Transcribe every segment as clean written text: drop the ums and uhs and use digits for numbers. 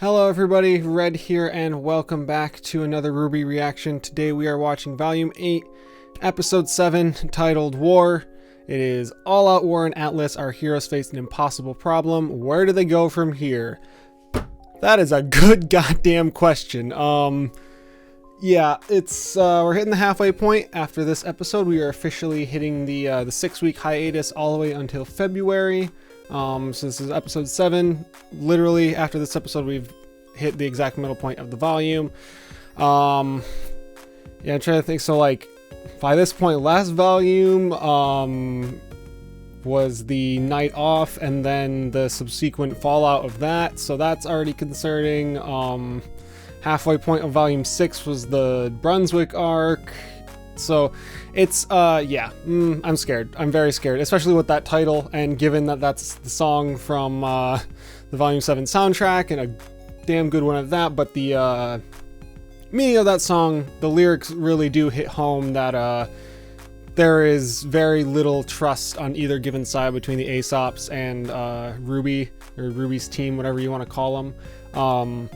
Hello everybody, Red here, and welcome back to another RWBY reaction. Today we are watching Volume 8, Episode 7, titled War. It is all-out war in Atlas. Our heroes face an impossible problem. Where do they go from here? That is a good goddamn question. Yeah, it's we're hitting the halfway point after this episode. We are officially hitting the 6-week hiatus all the way until February. So this is episode 7. Literally after this episode, we've hit the exact middle point of the volume. Yeah, I'm trying to think. So like by this point, last volume was the night off, and then the subsequent fallout of that. So that's already concerning. Halfway point of volume 6 was the Brunswick arc. So it's yeah, I'm scared. I'm very scared, especially with that title, and given that that's the song from the volume 7 soundtrack, and a damn good one at that. But the meaning of that song, the lyrics really do hit home that there is very little trust on either given side between the Aesops and RWBY, or RWBY's team, whatever you want to call them.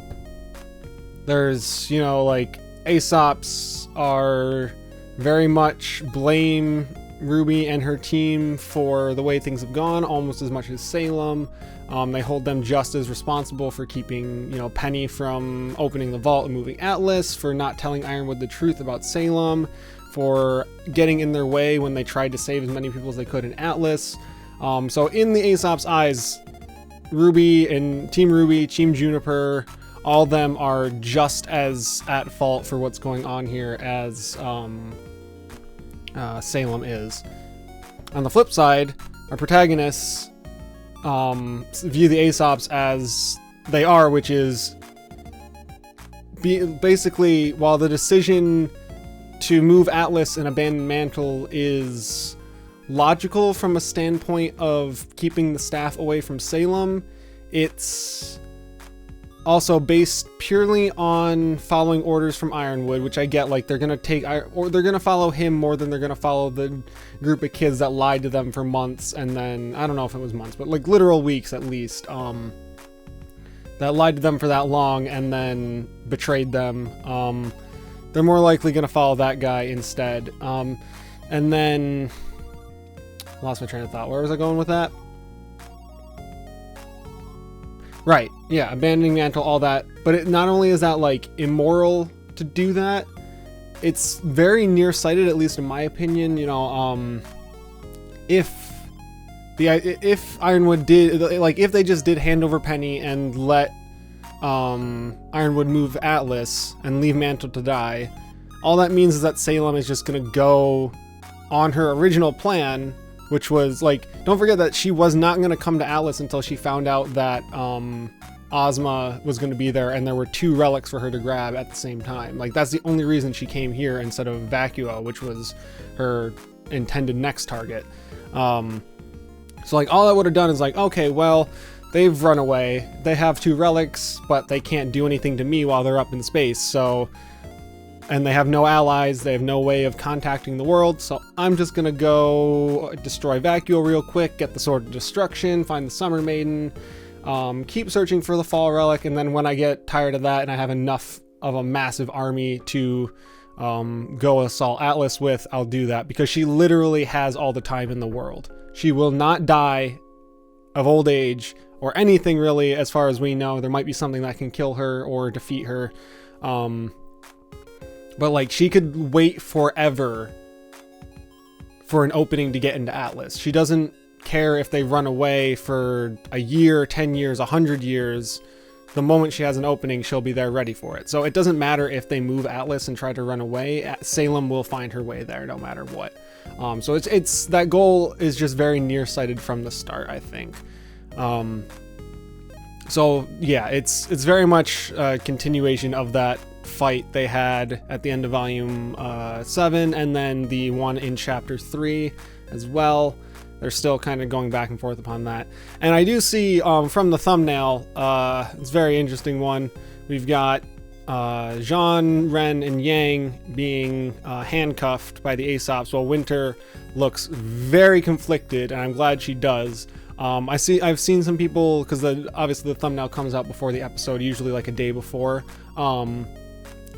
There's, you know, like, Aesops are very much blame RWBY and her team for the way things have gone, almost as much as Salem. They hold them just as responsible for keeping, you know, Penny from opening the vault and moving Atlas, for not telling Ironwood the truth about Salem, for getting in their way when they tried to save as many people as they could in Atlas. So in the Aesop's eyes, RWBY and Team RWBY, Team Juniper, all of them are just as at fault for what's going on here as Salem is. On the flip side, our protagonists view the Aesops as they are, which is basically, while the decision to move Atlas and abandon Mantle is logical from a standpoint of keeping the staff away from Salem, it's also based purely on following orders from Ironwood, which I get. Like, they're gonna they're gonna follow him more than they're gonna follow the group of kids that lied to them for months, and then I don't know if it was months, but like literal weeks at least, that lied to them for that long and then betrayed them. They're more likely gonna follow that guy instead. And then I lost my train of thought. Where was I going with that? Right, yeah, abandoning Mantle, all that. But it not only is that, like, immoral to do that, it's very nearsighted, at least in my opinion. You know, if Ironwood did, like, if they just did hand over Penny and let Ironwood move Atlas and leave Mantle to die, all that means is that Salem is just gonna go on her original plan, which was, like, don't forget that she was not going to come to Atlas until she found out that Ozma was going to be there, and there were 2 relics for her to grab at the same time. Like, that's the only reason she came here instead of Vacuo, which was her intended next target. So, like, all that would have done is, like, okay, well, they've run away. They have 2 relics, but they can't do anything to me while they're up in space, so... And they have no allies, they have no way of contacting the world, so I'm just gonna go destroy Vacuo real quick, get the Sword of Destruction, find the Summer Maiden, keep searching for the Fall Relic, and then when I get tired of that and I have enough of a massive army to go assault Atlas with, I'll do that, because she literally has all the time in the world. She will not die of old age, or anything really, as far as we know. There might be something that can kill her or defeat her. But, like, she could wait forever for an opening to get into Atlas. She doesn't care if they run away for a year, 10 years, 100 years. The moment she has an opening, she'll be there ready for it. So it doesn't matter if they move Atlas and try to run away. Salem will find her way there no matter what. So it's that goal is just very nearsighted from the start, I think. So yeah, it's very much a continuation of that fight they had at the end of volume 7, and then the one in chapter 3 as well. They're still kind of going back and forth upon that. And I do see from the thumbnail, it's a very interesting one. We've got Jean, Ren, and Yang being handcuffed by the Aesops, while Winter looks very conflicted, and I'm glad she does, I've seen some people, because obviously the thumbnail comes out before the episode, usually like a day before. I've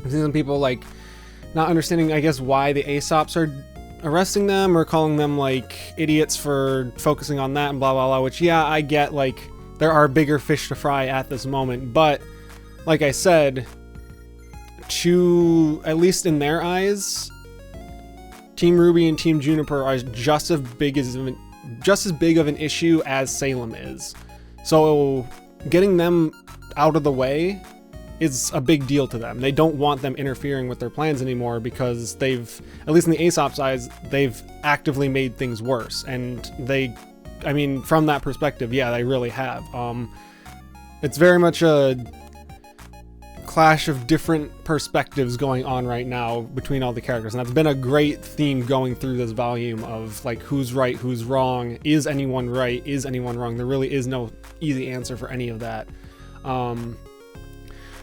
seen some people like not understanding, I guess, why the Aesops are arresting them or calling them like idiots for focusing on that and blah blah blah, which, yeah, I get, like, there are bigger fish to fry at this moment, but like I said, at least in their eyes, Team RWBY and Team Juniper are just as big of an issue as Salem is. So getting them out of the way is a big deal to them. They don't want them interfering with their plans anymore, because they've, at least in the Aesop's eyes, they've actively made things worse. And I mean, from that perspective, yeah, they really have. It's very much a clash of different perspectives going on right now between all the characters, and that's been a great theme going through this volume of, like, who's right, who's wrong, is anyone right, is anyone wrong. There really is no easy answer for any of that.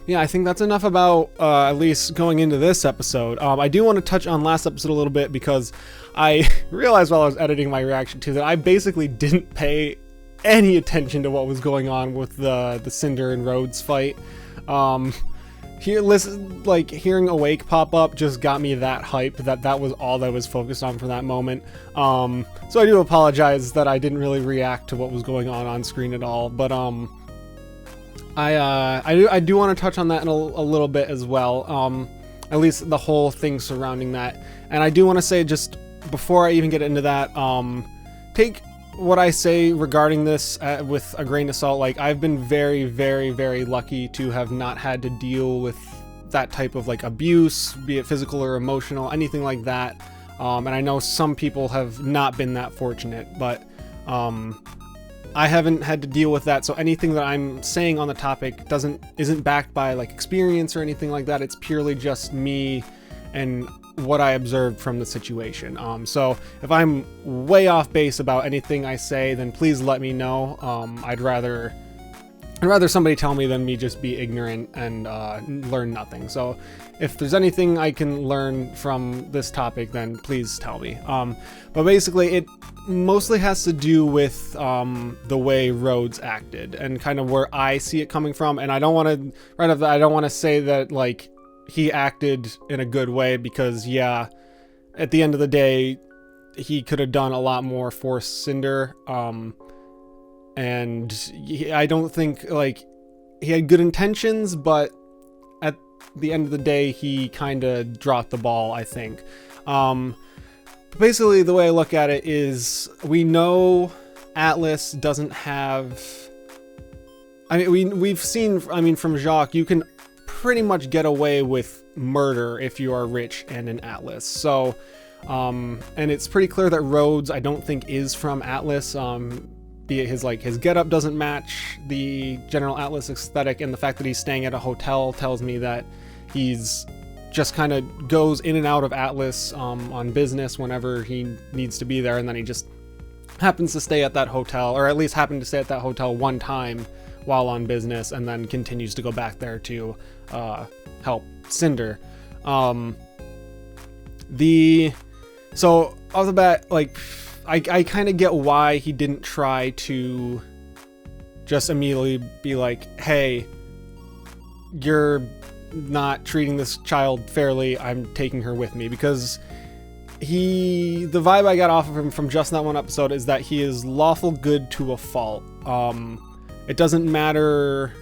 Yeah, I think that's enough about at least going into this episode. I do want to touch on last episode a little bit, because I realized while I was editing my reaction to that I basically didn't pay any attention to what was going on with the Cinder and Rhodes fight. Hearing Awake pop up just got me that hype that was all that was focused on for that moment. So I do apologize that I didn't really react to what was going on screen at all, but I do want to touch on that in a little bit as well, at least the whole thing surrounding that. And I do want to say, just before I even get into that, take what I say regarding this with a grain of salt. Like, I've been very, very, very lucky to have not had to deal with that type of, like, abuse, be it physical or emotional, anything like that. And I know some people have not been that fortunate, but I haven't had to deal with that, so anything that I'm saying on the topic isn't backed by, like, experience or anything like that. It's purely just me and what I observed from the situation. So if I'm way off base about anything I say, then please let me know. I'd rather somebody tell me than me just be ignorant and learn nothing. So if there's anything I can learn from this topic, then please tell me. But basically, it mostly has to do with the way Rhodes acted and kind of where I see it coming from. And I don't want to, right off the, I don't want to say that, like, he acted in a good way, because, yeah, at the end of the day, he could have done a lot more for Cinder. And I don't think, like, he had good intentions, but at the end of the day, he kind of dropped the ball, I think. Basically, the way I look at it is, we know Atlas doesn't have... I mean, we've seen, I mean, from Jacques, you can pretty much get away with murder if you are rich and an Atlas. So, and it's pretty clear that Rhodes, I don't think, is from Atlas. Be it his getup doesn't match the general Atlas aesthetic, and the fact that he's staying at a hotel tells me that he's just kind of goes in and out of Atlas on business whenever he needs to be there, and then he just happens to stay at that hotel, or at least happened to stay at that hotel one time while on business, and then continues to go back there to help Cinder. So off the bat, like, I kind of get why he didn't try to just immediately be like, hey, you're not treating this child fairly, I'm taking her with me, because the vibe I got off of him from just that one episode is that he is lawful good to a fault. It doesn't matter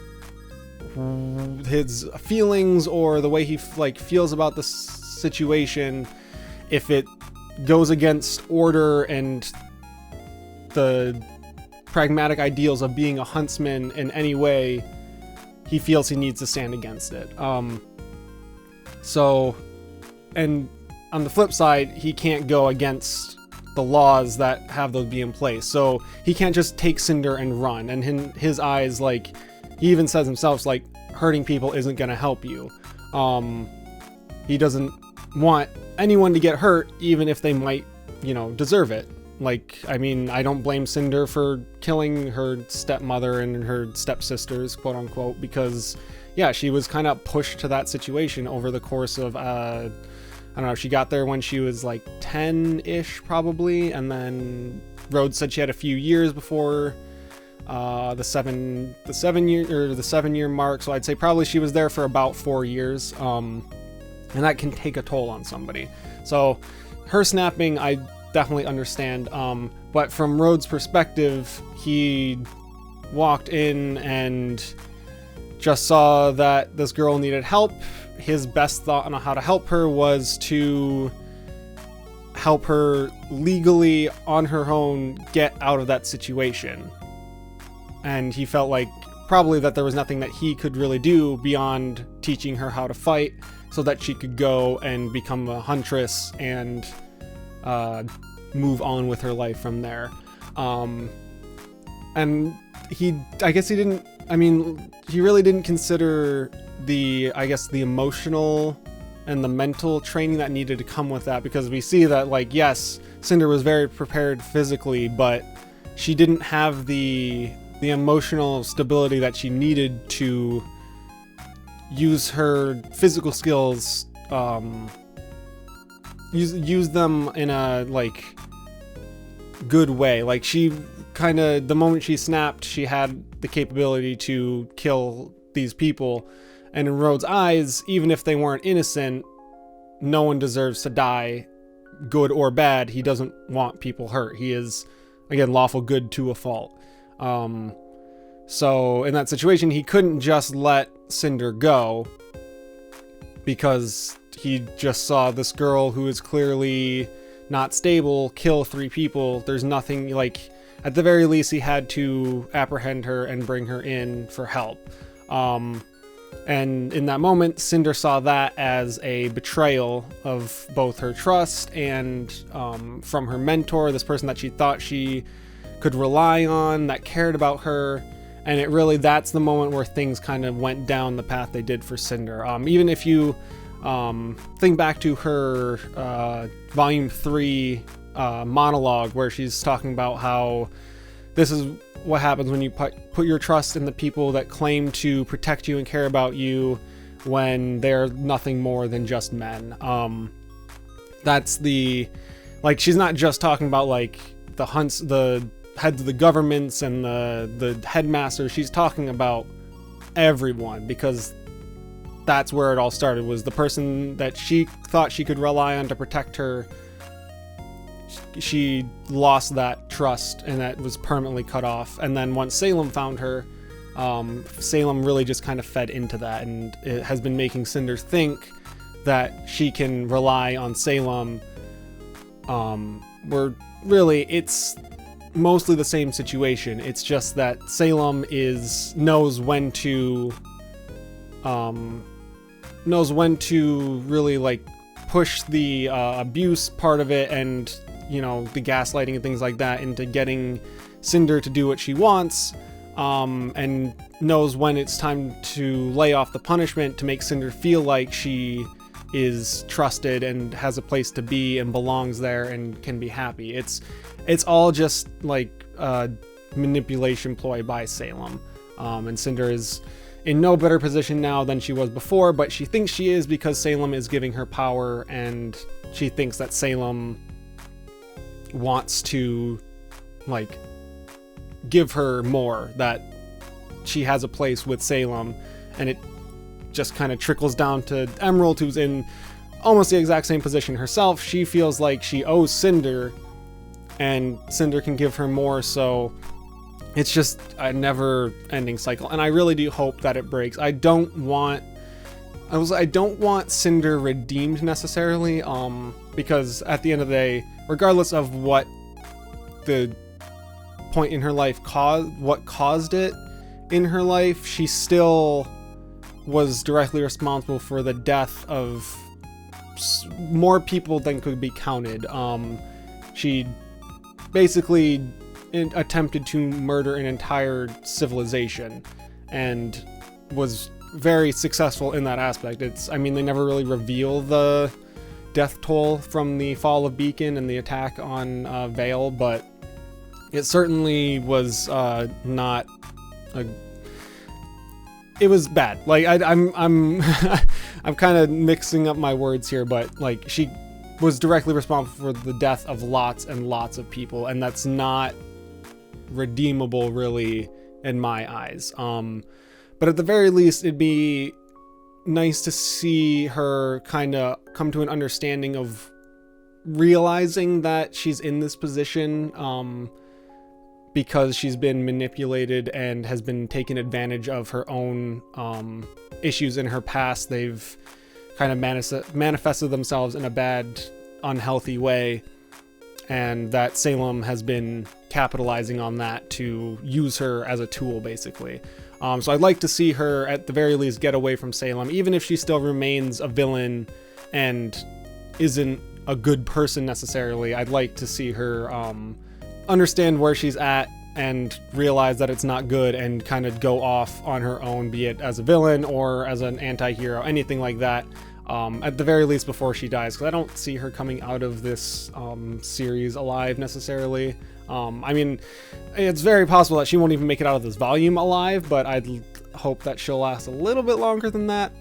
his feelings or the way he feels about the situation. If it goes against order and the pragmatic ideals of being a huntsman in any way, he feels he needs to stand against it. And on the flip side, he can't go against the laws that have those be in place. So he can't just take Cinder and run. And in his eyes, like, he even says himself, like, hurting people isn't going to help you. He doesn't want anyone to get hurt, even if they might, deserve it. Like, I mean, I don't blame Cinder for killing her stepmother and her stepsisters, quote unquote, because, yeah, she was kind of pushed to that situation over the course of, I don't know, she got there when she was like 10-ish probably, and then Rhodes said she had a few years before the 7 year mark. So I'd say probably she was there for about 4 years. And that can take a toll on somebody. So her snapping, I definitely understand. But from Rhodes' perspective, he walked in and just saw that this girl needed help. His best thought on how to help her was to help her legally on her own get out of that situation. And he felt like probably that there was nothing that he could really do beyond teaching her how to fight so that she could go and become a huntress and move on with her life from there. And he really didn't consider the emotional and the mental training that needed to come with that, because we see that, like, yes, Cinder was very prepared physically, but she didn't have the emotional stability that she needed to use her physical skills, use them in a, like, good way. Like, she kind of, the moment she snapped, she had the capability to kill these people. And in Rhodes' eyes, even if they weren't innocent, no one deserves to die, good or bad. He doesn't want people hurt. He is, again, lawful good to a fault. So in that situation, he couldn't just let Cinder go because he just saw this girl who is clearly not stable kill 3 people. There's nothing, like, at the very least, he had to apprehend her and bring her in for help. And in that moment, Cinder saw that as a betrayal of both her trust and from her mentor, this person that she thought she could rely on, that cared about her. And it really, that's the moment where things kind of went down the path they did for Cinder. Even if you think back to her Volume 3 monologue, where she's talking about how this is what happens when you put your trust in the people that claim to protect you and care about you when they're nothing more than just men. That's the, like, she's not just talking about, like, the heads of the governments and the headmaster. She's talking about everyone, because that's where it all started, was the person that she thought she could rely on to protect her. She lost that trust, and that was permanently cut off. And then once Salem found her, Salem really just kind of fed into that, and it has been making Cinder think that she can rely on Salem. Where really it's mostly the same situation. It's just that Salem knows when to really, like, push the abuse part of it, and, you know, the gaslighting and things like that, into getting Cinder to do what she wants, and knows when it's time to lay off the punishment to make Cinder feel like she is trusted and has a place to be and belongs there and can be happy. It's all just, like, manipulation ploy by Salem. And Cinder is in no better position now than she was before, but she thinks she is because Salem is giving her power, and she thinks that Salem wants to, like, give her more, that she has a place with Salem. And it just kind of trickles down to Emerald, who's in almost the exact same position herself. She feels like she owes Cinder, and Cinder can give her more, so it's just a never-ending cycle. And I really do hope that it breaks. I don't want Cinder redeemed necessarily, because at the end of the day, regardless of what the point in her life caused it in her life, she still was directly responsible for the death of more people than could be counted. She basically attempted to murder an entire civilization, and was very successful in that aspect. They never really reveal the death toll from the fall of Beacon and the attack on Vale, but it certainly was not a... It was bad. Like, I'm I'm kind of mixing up my words here, but, like, she was directly responsible for the death of lots and lots of people, and that's not redeemable, really, in my eyes. But at the very least, it'd be nice to see her kind of come to an understanding of realizing that she's in this position because she's been manipulated and has been taken advantage of her own issues in her past. They've kind of manifested themselves in a bad, unhealthy way, and that Salem has been capitalizing on that to use her as a tool, basically. So I'd like to see her, at the very least, get away from Salem, even if she still remains a villain and isn't a good person necessarily. I'd like to see her understand where she's at and realize that it's not good and kind of go off on her own, be it as a villain or as an anti-hero, anything like that, at the very least before she dies, because I don't see her coming out of this series alive necessarily. I mean, it's very possible that she won't even make it out of this volume alive, but I'd hope that she'll last a little bit longer than that.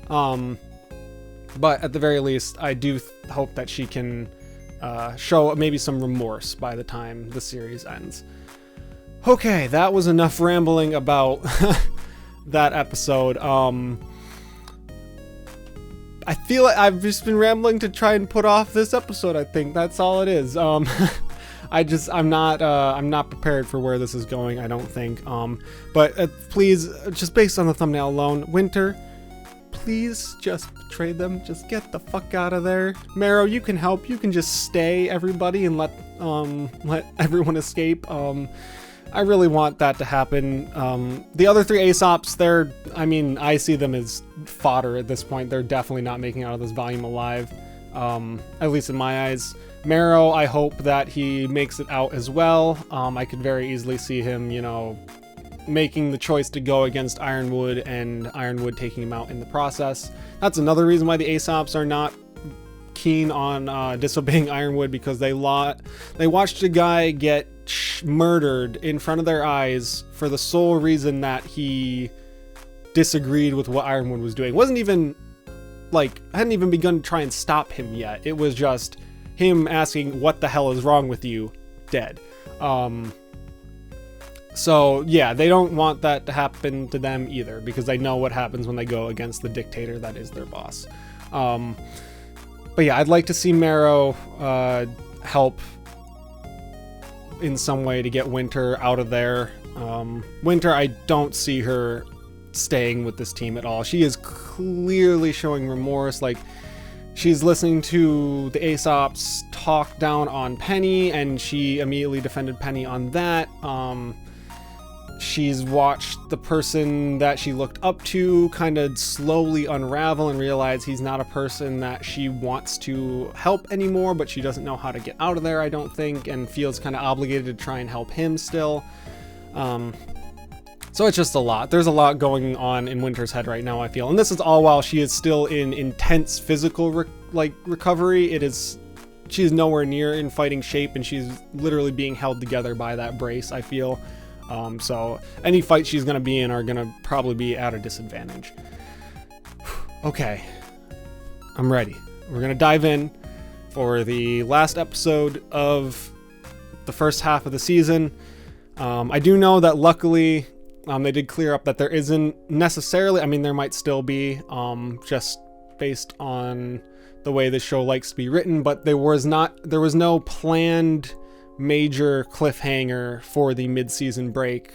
But at the very least, I do hope that she can show maybe some remorse by the time the series ends. Okay, that was enough rambling about that episode. I feel like I've just been rambling to try and put off this episode. I think that's all it is. I'm not prepared for where this is going, I don't think. But please, just based on the thumbnail alone, Winter, please just trade them. Just get the fuck out of there. Marrow, you can help. You can just stay, everybody, and let everyone escape. I really want that to happen. The other three Aesops, I see them as fodder at this point. They're definitely not making out of this volume alive, at least in my eyes. Marrow, I hope that he makes it out as well. I could very easily see him, making the choice to go against Ironwood and Ironwood taking him out in the process. That's another reason why the Aesops are not keen on disobeying Ironwood, because they watched a guy get murdered in front of their eyes for the sole reason that he disagreed with what Ironwood was doing. Wasn't even hadn't even begun to try and stop him yet. It was just him asking, "What the hell is wrong with you?" Dead. So yeah, they don't want that to happen to them either, because they know what happens when they go against the dictator that is their boss. But yeah, I'd like to see Marrow help in some way to get Winter out of there. Winter, I don't see her staying with this team at all. She is clearly showing remorse. She's listening to the Aesops talk down on Penny, and she immediately defended Penny on that. She's watched the person that she looked up to kind of slowly unravel and realize he's not a person that she wants to help anymore, but she doesn't know how to get out of there, I don't think, and feels kind of obligated to try and help him still. So it's just a lot. There's a lot going on in Winter's head right now, I feel. And this is all while she is still in intense physical recovery. She is nowhere near in fighting shape, and she's literally being held together by that brace, I feel. So any fight she's going to be in are going to probably be at a disadvantage. Okay, I'm ready. We're going to dive in for the last episode of the first half of the season. I do know that luckily they did clear up that there isn't necessarily, there might still be, just based on the way the show likes to be written, but there was no planned major cliffhanger for the mid-season break.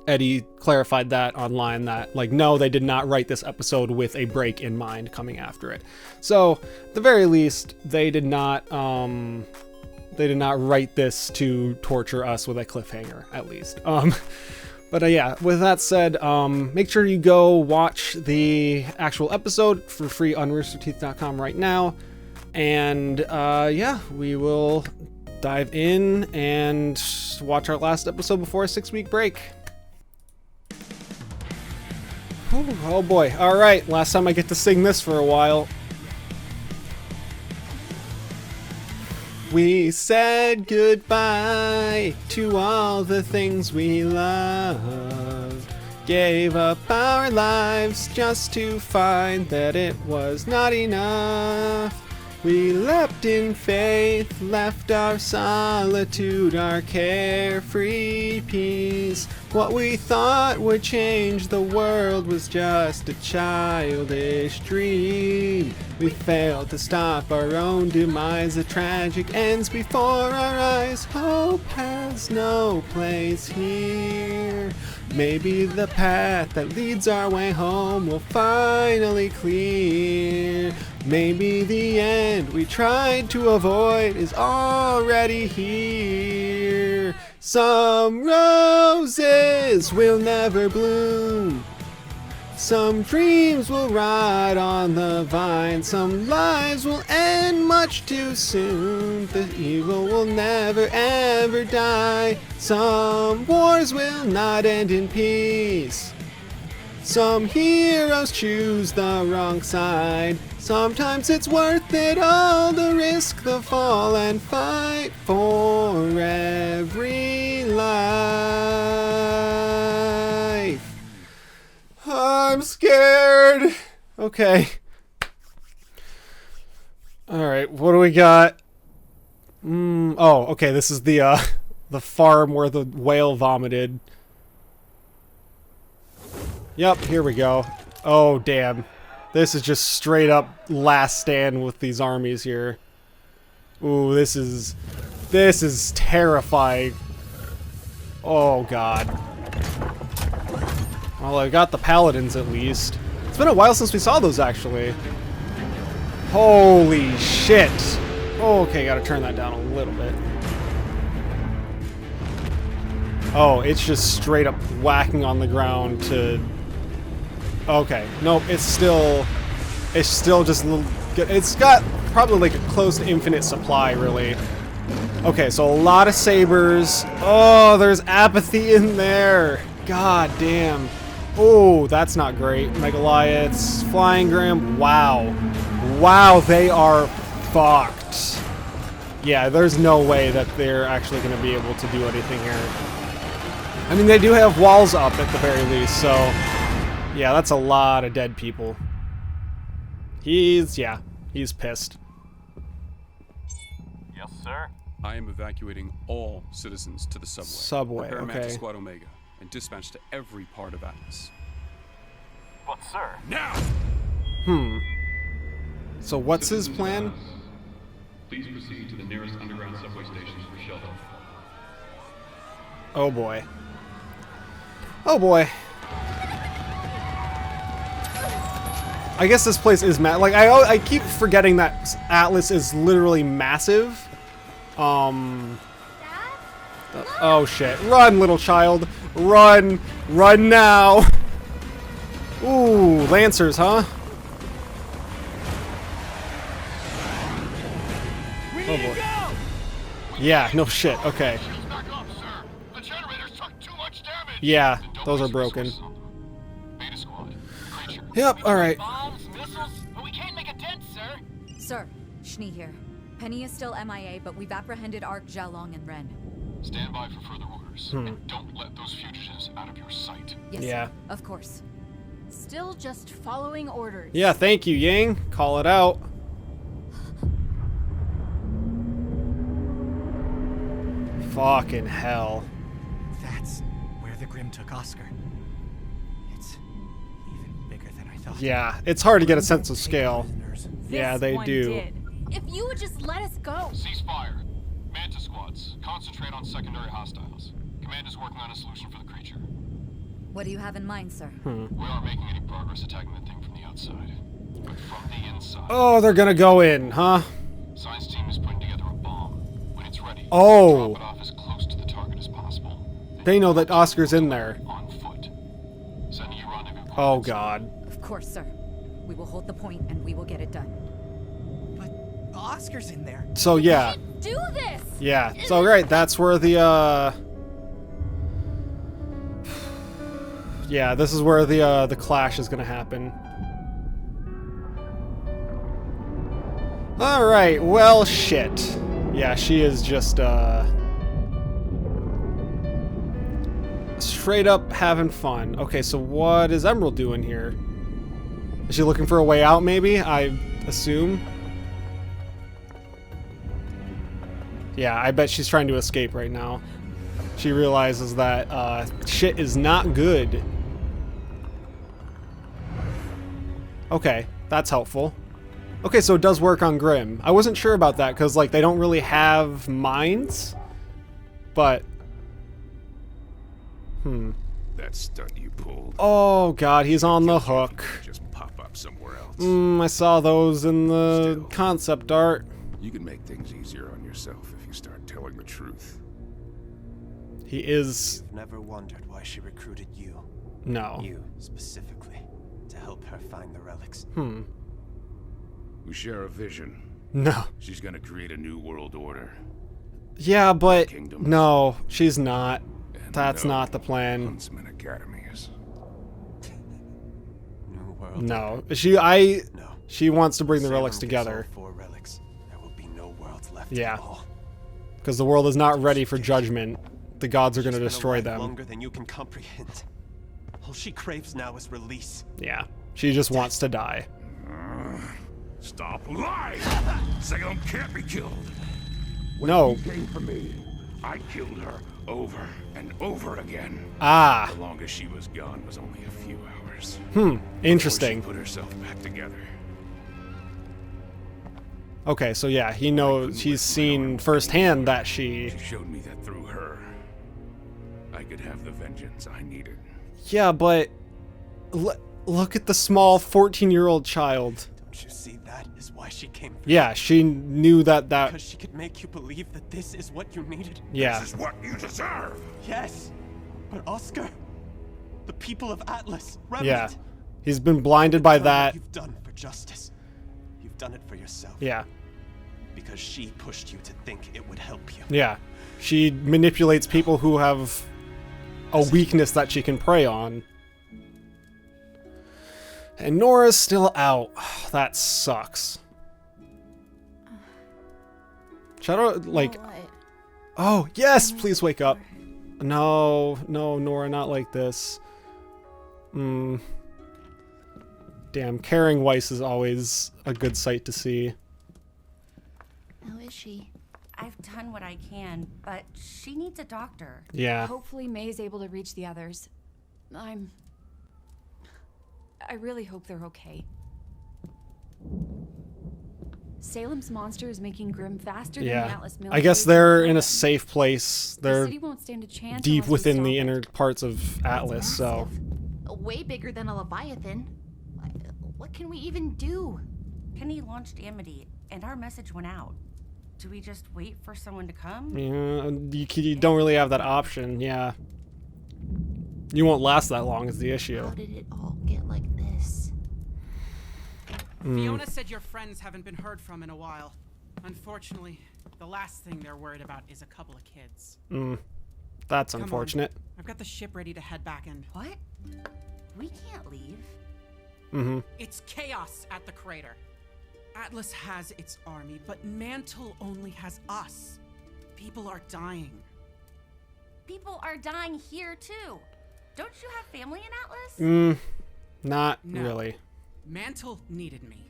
Eddie clarified that online, that no, they did not write this episode with a break in mind coming after it. So at the very least, they did not write this to torture us with a cliffhanger, at least. But yeah, with that said, make sure you go watch the actual episode for free on roosterteeth.com right now. And yeah, we will dive in and watch our last episode before a 6-week break. Whew, oh boy. All right, last time I get to sing this for a while. We said goodbye to all the things we loved. Gave up our lives just to find that it was not enough. We leapt in faith, left our solitude, our carefree peace. What we thought would change the world was just a childish dream. We failed to stop our own demise, the tragic ends before our eyes. Hope has no place here. Maybe the path that leads our way home will finally clear. Maybe the end we tried to avoid is already here. Some roses will never bloom. Some dreams will rot on the vine. Some lives will end much too soon. The evil will never ever die. Some wars will not end in peace. Some heroes choose the wrong side. Sometimes it's worth it all to risk the fall and fight for every life. I'm scared. Okay. Alright, what do we got? Oh, okay, this is the farm where the whale vomited. Yep, here we go. Oh, damn. This is just straight up last stand with these armies here. Ooh, this is terrifying. Oh, God. Well, I got the paladins at least. It's been a while since we saw those, actually. Holy shit. Okay, gotta turn that down a little bit. Oh, it's just straight up whacking on the ground to... Okay, nope, it's still just a little... It's got probably like a close to infinite supply, really. Okay, so a lot of sabers. Oh, there's apathy in there. God damn. Oh, that's not great. Megalithics, Flying Grim. Wow. Wow, they are fucked. Yeah, there's no way that they're actually going to be able to do anything here. I mean, they do have walls up at the very least, so... Yeah, that's a lot of dead people. He's pissed. Yes, sir. I am evacuating all citizens to the subway. Subway, Prepare okay. Mantis Squad Omega and dispatch to every part of Atlas. But, sir... Now! So what's his plan? Please proceed to the nearest underground subway stations for shelter. Oh boy. Oh boy. I guess this place is like I keep forgetting that Atlas is literally massive. Oh shit. Run, little child. Run. Run now. Ooh, Lancers, huh? Oh boy. Yeah, no shit. Okay. Yeah, those are broken. Yep, alright. Bombs, missiles, but we can't make a dent, sir. Sir, Schnee here. Penny is still MIA, but we've apprehended Ark, Xiaolong, and Ren. Stand by for further orders. And don't let those fugitives out of your sight. Yes, Yeah. sir. Of course. Still just following orders. Yeah, thank you, Ying. Call it out. Fucking hell. That's where the Grim took Oscar. It's even bigger than I thought. Yeah, it's hard to get a sense of scale. This Yeah, they one do. did. If you would just let us go. Ceasefire. Manta squads, concentrate on secondary hostiles. Command is working on a solution for the creature. What do you have in mind, sir? We aren't making any progress attacking the thing from the outside. But from the inside. Oh, they're gonna go in, huh? Science team is putting together a bomb. When it's ready, Oh. drop it off as close to the target as possible. They know that Oscar's in there. On foot. Sending you rendezvous Oh coordinates. god. Of course, sir. We will hold the point, and we will get it done. But Oscar's in there. So yeah. Do this. Yeah. So right, that's where the yeah, this is where the clash is gonna happen. Alright, well shit. Yeah, she is just straight up having fun. Okay, so what is Emerald doing here? Is she looking for a way out, maybe? I assume. Yeah, I bet she's trying to escape right now. She realizes that shit is not good. Okay, that's helpful. Okay, so it does work on Grimm. I wasn't sure about that because, like, they don't really have minds. But... That stunt you pulled. Oh, God, he's on the hook. Just pop up somewhere else. I saw those in the concept art. You can make things easier on yourself if you start telling the truth. He is... You've never wondered why she recruited you. No. You, specifically, to help her find the relics. We share a vision. No. She's gonna create a new world order. Yeah, but... Kingdoms. No, she's not. And That's no, not the plan. Huntsman Academy is. New world. No. No. She wants to bring the Salem relics gets together. all 4 relics. There will be no worlds left Yeah. at all. Because the world is not ready for judgment. The gods are going to She's destroy live them. Longer than you can comprehend. All she craves now is release. Yeah. She just wants to die. Stop lying! Salem can't be killed. When No. she came for me, I killed her over and over again. Ah. The longest she was gone was only a few hours. Interesting. Before she put herself back together. Okay, so yeah, he knows, he's seen firsthand that she... She showed me that through her, I could have the vengeance I needed. Yeah, but... Look at the small 14-year-old child. Don't you see that is why she came for Yeah, she knew that Because she could make you believe that this is what you needed. Yeah. This is what you deserve! Yes, but Oscar, the people of Atlas, Remnant. Yeah. He's been blinded by Look what that. You've done for justice. You've done it for yourself. Yeah. Because she pushed you to think it would help you. Yeah. She manipulates people who have a weakness that she can prey on. And Nora's still out. That sucks. Shadow, like... Oh, yes! Please wake up. No, no, Nora, not like this. Damn, caring Weiss is always a good sight to see. How is she? I've done what I can, but she needs a doctor. Yeah. Hopefully May's able to reach the others. I really hope they're okay. Salem's monster is making Grimm faster than the Yeah. Atlas military. I guess they're in a safe place. The They're city won't stand a chance deep unless we within stop the it. inner parts of Atlas, so... Massive. Way bigger than a Leviathan. What can we even do? Penny launched Amity, and our message went out. Do we just wait for someone to come? Yeah, you don't really have that option, yeah. You won't last that long is the issue. How did it all get like this? Fiona said your friends haven't been heard from in a while. Unfortunately, the last thing they're worried about is a couple of kids. That's Come on. unfortunate. I've got the ship ready to head back in. What? We can't leave. It's chaos at the crater. Atlas has its army, but Mantle only has us. People are dying. People are dying here too. Don't you have family in Atlas? Not No. really. Mantle needed me.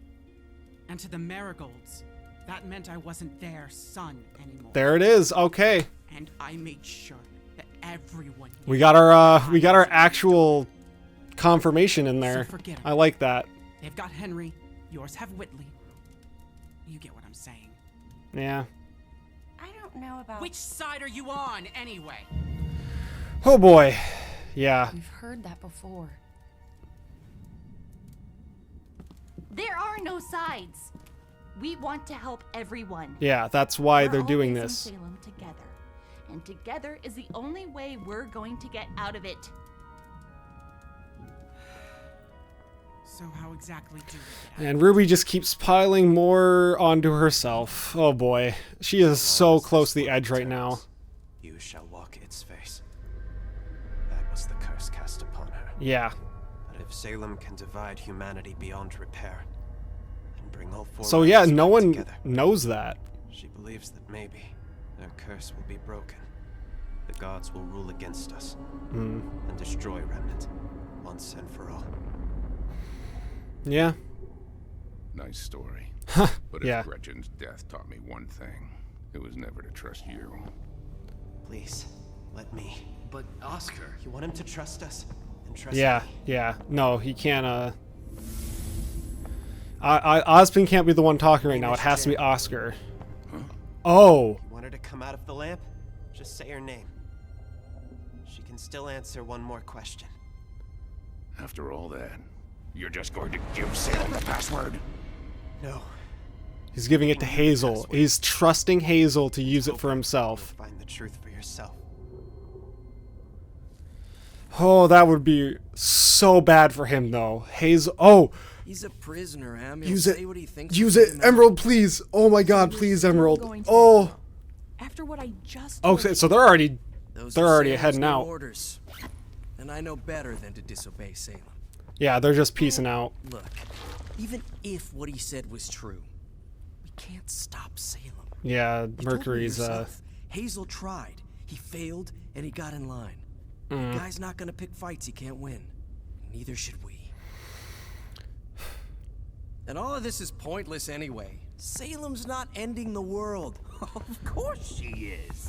And to the Marigolds, that meant I wasn't their son anymore. There it is. Okay. And I made sure that everyone knew We got our actual confirmation in there. So forget 'em. I like that. They've got Henry, yours have Whitley. You get what I'm saying. Yeah. I don't know about... Which side are you on, anyway? Oh boy. Yeah. We've heard that before. There are no sides. We want to help everyone. Yeah, that's why they're We're doing always in this. Salem together. And together is the only way we're going to get out of it. So how exactly do we get out? And Ruby just keeps piling more onto herself. Oh boy. She is so close to the edge right now. You shall walk its face. That was the curse cast upon her. Yeah. But if Salem can divide humanity beyond repair and bring all 4 So yeah, realms no back one together, knows that. she believes that maybe their curse will be broken. The gods will rule against us and destroy Remnant once and for all. Yeah. Nice story. But if Yeah. Gretchen's death taught me one thing, It was never to trust you. Please, let me. But Oscar, You want him to trust us? And trust Yeah, me. yeah. No, he can't, Ozpin can't be the one talking right now. It has to be Oscar. Oh. You want her to come out of the lamp? Just say her name. She can still answer one more question. After all that, you're just going to give Salem the password? No. He's giving it to Hazel. He's trusting Hazel to use it for himself. Find the truth for yourself. Oh, that would be so bad for him, though. Hazel. Oh. he's a prisoner, Ham. He'll Use say it. what he thinks. Use it. Emerald, please. Oh my God, please, Emerald. Oh. After what I just Okay, so they're already Those they're are already Salem's heading new out. Orders. And I know better than to disobey Salem. Yeah, they're just peacing out. Look, even if what he said was true, we can't stop Salem. Yeah, You told me Mercury's yourself. Hazel tried. He failed, and he got in line. The guy's not gonna pick fights he can't win. Neither should we. And all of this is pointless anyway. Salem's not ending the world. Of course she is.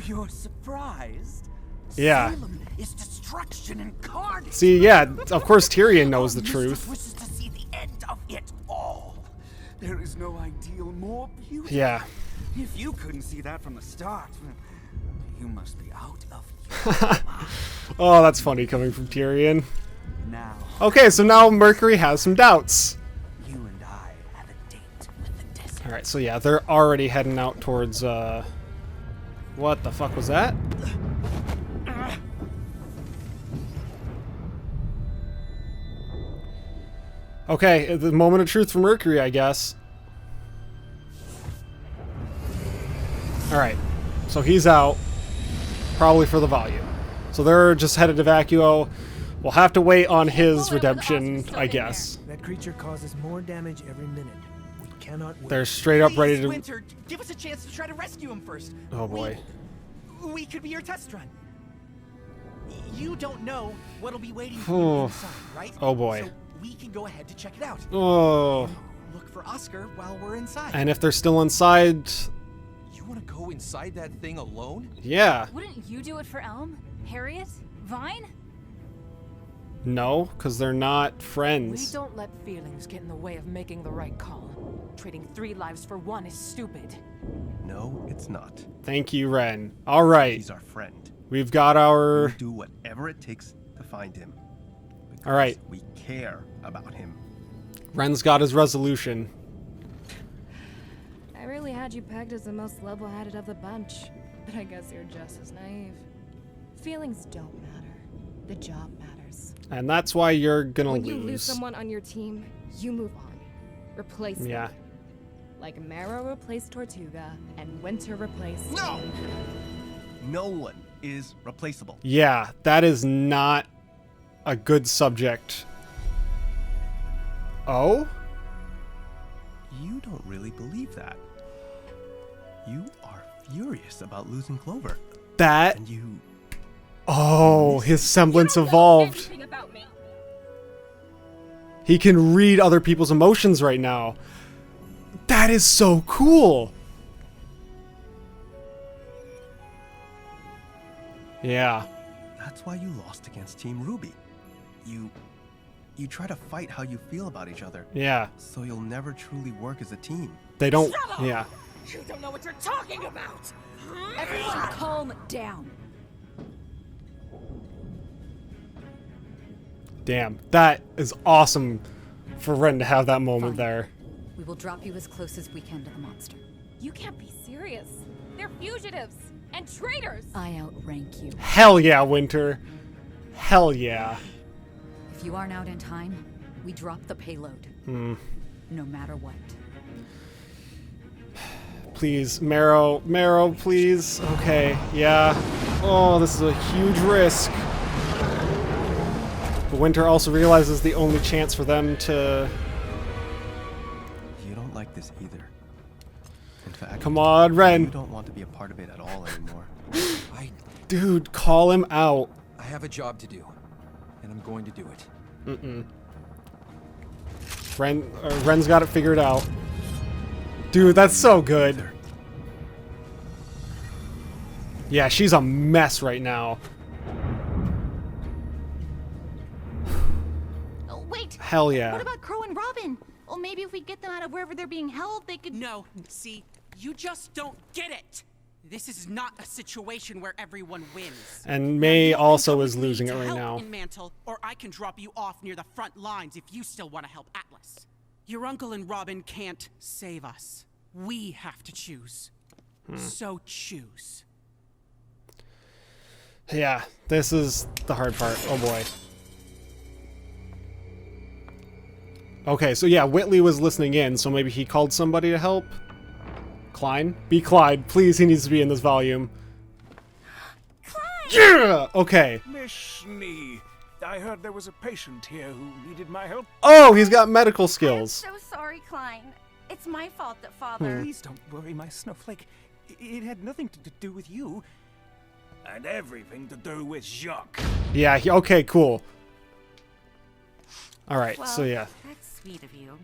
You're surprised? Yeah. Salem is destruction incarnate. See, yeah, of course Tyrion knows the Our truth. mistress wishes to see the end of it all. There is no ideal more beautiful. Yeah. If you couldn't see that from the start, you must be out of your mind. Oh, that's funny coming from Tyrion. Now, Okay, so now Mercury has some doubts. you and I have a date with the desert. Alright, so yeah, they're already heading out towards, what the fuck was that? Okay, the moment of truth for Mercury, I guess. Alright, so he's out. Probably for the volume. So they're just headed to Vacuo. We'll have to wait on his redemption, I guess. That creature causes more damage every minute. We cannot wait. They're straight up ready to... Winter, give us a chance to try to rescue him first. Oh boy. We could be your test run. You don't know what'll be waiting for you inside, right? Oh boy. So we can go ahead to check it out. Oh. Look for Oscar while we're inside. And if they're still inside... You want to go inside that thing alone? Yeah. Wouldn't you do it for Elm? Harriet? Vine? No, because they're not We friends. don't let feelings get in the way of making the right call. Trading 3 lives for 1 is stupid. No, it's not. Thank you, Ren. Alright. He's our friend. We've got our... We'll do whatever it takes to find him. Alright. We care about him. Ren's got his resolution. I really had you pegged as the most level-headed of the bunch, but I guess you're just as naive. Feelings don't matter. The job matters. And that's why you're gonna When lose. you lose someone on your team, you move on. Replace them. Yeah. Like Marrow replaced Tortuga, and Winter replaced... No! No one is replaceable. Yeah, that is not a good subject. Oh? You don't really believe that. You are furious about losing Clover. That... And you... Oh, his semblance evolved. He can read other people's emotions right now. That is so cool. Yeah. That's why you lost against Team RWBY. You try to fight how you feel about each other. Yeah. So you'll never truly work as a team. They don't... Shut up! Yeah. You don't know what you're talking about! Everyone calm down. Damn. That is awesome for Ren to have that moment there. We will drop you as close as we can to the monster. You can't be serious. They're fugitives and traitors. I outrank you. Hell yeah, Winter. Hell yeah. If you aren't out in time, we drop the payload. No matter what. Please, Marrow. Marrow, please. Okay, yeah. Oh, this is a huge risk. But Winter also realizes the only chance for them to... You don't like this either. In fact, Come on, Ren. You don't want to be a part of it at all anymore. Dude, call him out. I have a job to do, and I'm going to do it. Ren's got it figured out. Dude, that's so good. Yeah, she's a mess right now. Oh, wait. Hell yeah. What about Crow and Robin? Well, maybe if we get them out of wherever they're being held, they could... No, see, you just don't get it. This is not a situation where everyone wins. And May also is losing it right now. In Mantle, or I can drop you off near the front lines if you still want to help Atlas. Your uncle and Robin can't save us. We have to choose. So choose. Yeah, this is the hard part. Oh boy. Okay, so yeah, Whitley was listening in, so maybe he called somebody to help. Klein? Be Clyde. Please, he needs to be in this volume. Clyde! Yeah! Okay. Miss Schnee, I heard there was a patient here who needed my help. Oh, he's got medical skills. I'm so sorry, Klein. It's my fault that Father... Please don't worry, my snowflake. It had nothing to do with you. And everything to do with Jacques. Yeah, okay, cool. Alright, well, so yeah. That's sweet of you.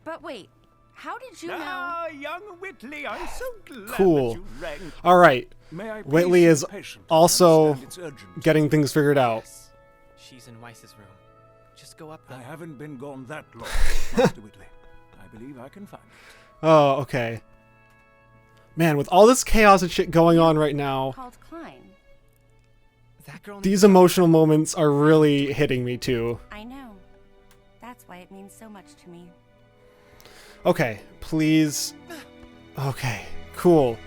But wait, how did you know? Ah, young Whitley, I'm so glad Cool. that you rang. Alright. May I Whitley please is see the patient? also Understand it's urgent. getting things figured out. She's in Weiss's room. Just go up there. I haven't been gone that long, Master Whitley. I believe I can find it. Oh, okay. Man, with all this chaos and shit going on right now, Called Klein. That girl these emotional moments are really hitting me too. I know. That's why it means so much to me. Okay, please. Okay, cool.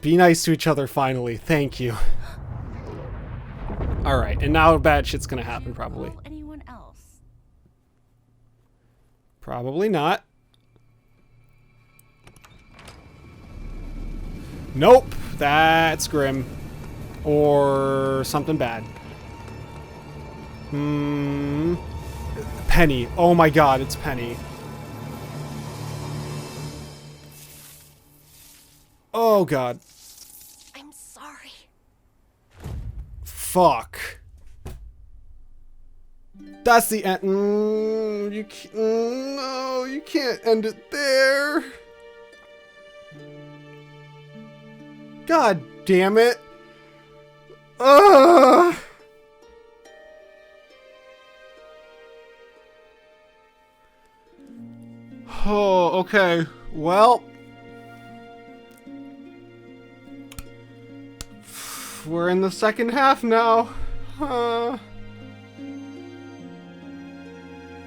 Be nice to each other finally. Thank you. Alright, and now bad shit's gonna happen probably. Anyone else? Probably not. Nope, that's grim. Or something bad. Penny. Oh my god, it's Penny. Oh god. I'm sorry. Fuck. That's the end. No, you can't end it there. God damn it. Ugh. Oh, okay. Well, we're in the second half now.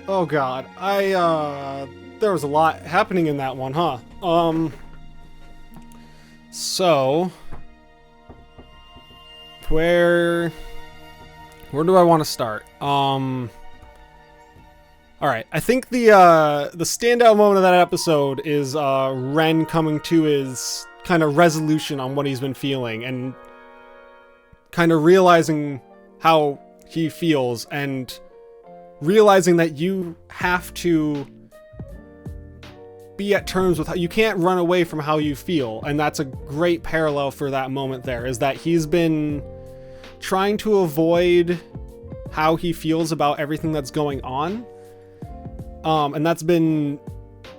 Oh god. There was a lot happening in that one, huh? So where do I want to start? All right, I think the standout moment of that episode is Ren coming to his kind of resolution on what he's been feeling and kind of realizing how he feels and realizing that you have to be at terms with how you can't run away from how you feel. And that's a great parallel for that moment there, is that he's been trying to avoid how he feels about everything that's going on. And that's been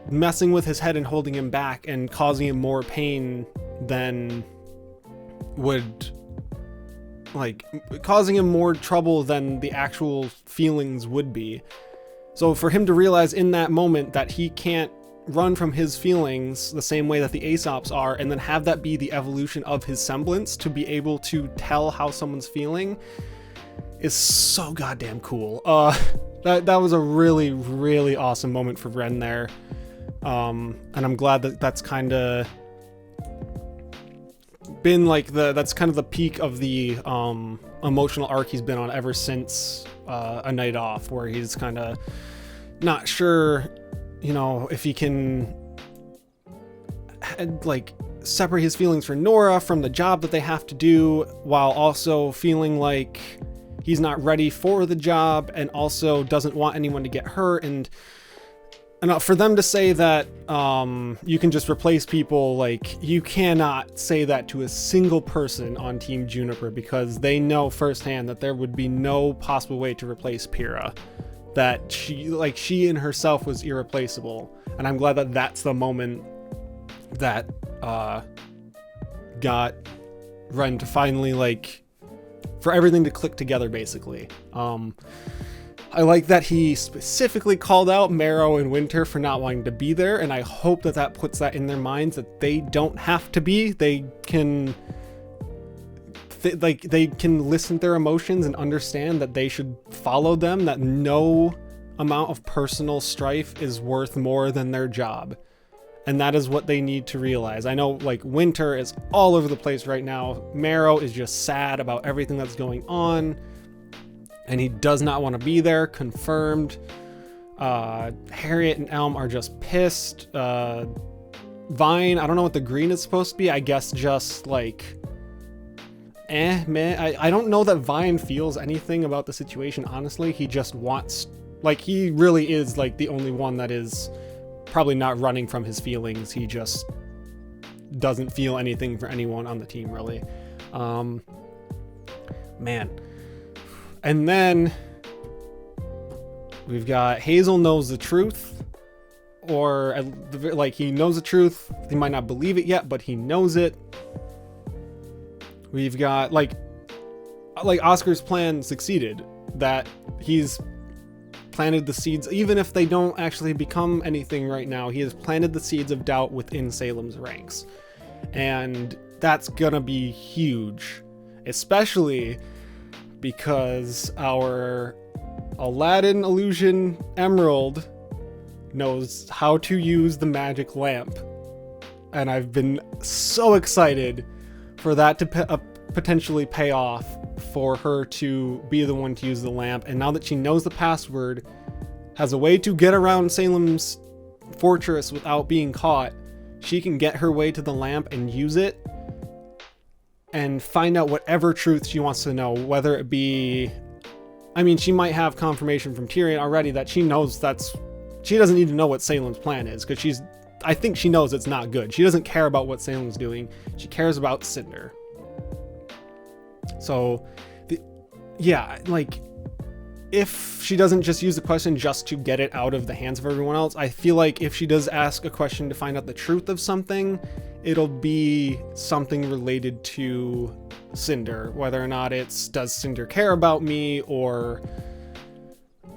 messing with his head and holding him back and causing him more pain than would, like, causing him more trouble than the actual feelings would be. So for him to realize in that moment that he can't run from his feelings the same way that the Aesops are, and then have that be the evolution of his semblance to be able to tell how someone's feeling, is so goddamn cool. That was a really, really awesome moment for Ren there. And I'm glad that that's kind of been like that's kind of the peak of the emotional arc he's been on ever since A Night Off, where he's kind of not sure, you know, if he can like separate his feelings for Nora from the job that they have to do, while also feeling like he's not ready for the job and also doesn't want anyone to get hurt. And for them to say that you can just replace people, like, you cannot say that to a single person on Team Juniper, because they know firsthand that there would be no possible way to replace Pyrrha. that she in herself was irreplaceable. And I'm glad that that's the moment that got Ren to finally, like, for everything to click together, basically. I like that he specifically called out Marrow and Winter for not wanting to be there, and I hope that that puts that in their minds that they don't have to be. They can they can listen to their emotions and understand that they should follow them, that no amount of personal strife is worth more than their job. And that is what they need to realize. I know, like, Winter is all over the place right now. Marrow is just sad about everything that's going on, and he does not want to be there, confirmed. Harriet and Elm are just pissed. Vine, I don't know what the green is supposed to be. I guess just, like, man. I don't know that Vine feels anything about the situation, honestly. He just wants, like, he really is, like, the only one that is probably not running from his feelings. He just doesn't feel anything for anyone on the team, really. Man. And then we've got Hazel knows the truth, or like, he knows the truth. He might not believe it yet, but he knows it. We've got like Oscar's plan succeeded, that he's planted the seeds, even if they don't actually become anything right now. He has planted the seeds of doubt within Salem's ranks, and that's gonna be huge, especially because our Aladdin illusion Emerald knows how to use the magic lamp, and I've been so excited for that to potentially pay off, for her to be the one to use the lamp. And now that she knows the password, has a way to get around Salem's fortress without being caught, she can get her way to the lamp and use it and find out whatever truth she wants to know, whether it be, I mean, she might have confirmation from Tyrion already that she knows she doesn't need to know what Salem's plan is, because I think she knows it's not good. She doesn't care about what Salem's doing. She cares about Cinder. So, yeah, like, if she doesn't just use the question just to get it out of the hands of everyone else, I feel like if she does ask a question to find out the truth of something, it'll be something related to Cinder, whether or not it's, does Cinder care about me, or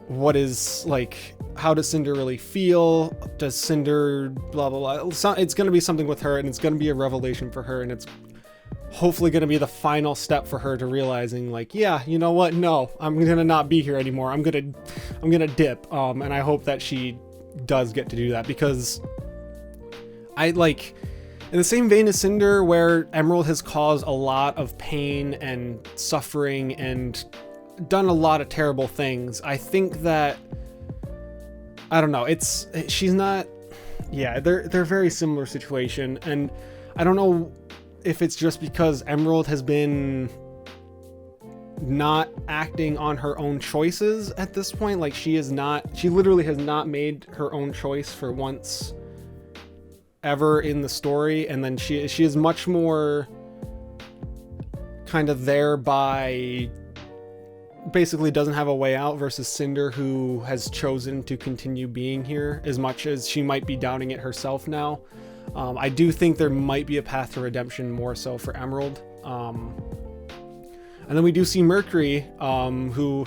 what is, like, how does Cinder really feel? Does Cinder blah blah blah? It's going to be something with her, and it's going to be a revelation for her, and it's hopefully going to be the final step for her to realizing, like, yeah, you know what? No, I'm going to not be here anymore. I'm going to dip. And I hope that she does get to do that, because I, like, in the same vein as Cinder, where Emerald has caused a lot of pain and suffering and done a lot of terrible things, I think that, I don't know, she's not, yeah, they're a very similar situation, and I don't know if it's just because Emerald has been not acting on her own choices at this point. Like, she literally has not made her own choice for once ever in the story, and then she is much more kind of there by basically doesn't have a way out, versus Cinder, who has chosen to continue being here, as much as she might be doubting it herself now. I do think there might be a path to redemption, more so for Emerald. And then we do see Mercury, who,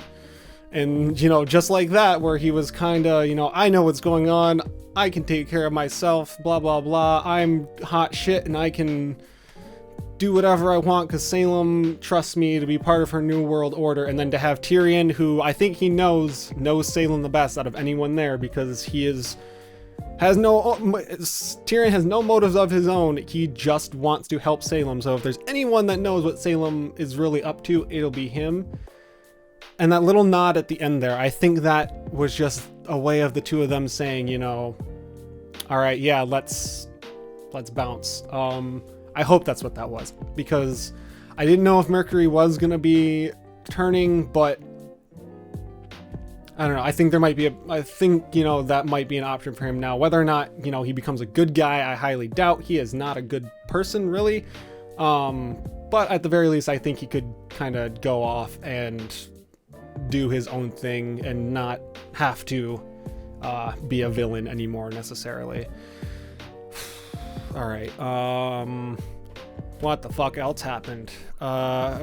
and, you know, just like that, where he was kind of, you know, I know what's going on, I can take care of myself, blah, blah, blah, I'm hot shit, and I can do whatever I want because Salem trusts me to be part of her new world order. And then to have Tyrion, who I think he knows Salem the best out of anyone there, because Tyrion has no motives of his own. He just wants to help Salem. So if there's anyone that knows what Salem is really up to, it'll be him. And that little nod at the end there, I think that was just a way of the two of them saying, you know, all right, yeah, let's bounce. I hope that's what that was, because I didn't know if Mercury was going to be turning, but I don't know. I think you know, that might be an option for him now. Whether or not, you know, he becomes a good guy, I highly doubt. He is not a good person, really. But at the very least, I think he could kind of go off and do his own thing and not have to be a villain anymore necessarily. All right. What the fuck else happened?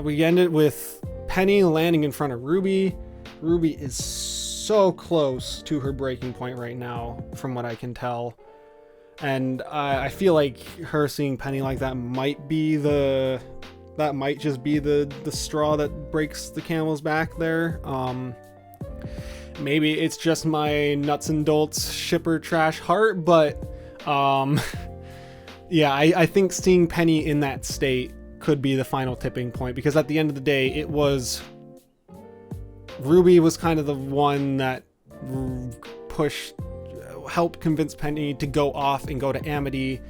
We ended with Penny landing in front of Ruby. Ruby is so close to her breaking point right now, from what I can tell. And I feel like her seeing Penny like that might just be the straw that breaks the camel's back there. Maybe it's just my nuts and bolts shipper trash heart, but yeah, I think seeing Penny in that state could be the final tipping point, because at the end of the day, it was Ruby was kind of the one that helped convince Penny to go off and go to Amity.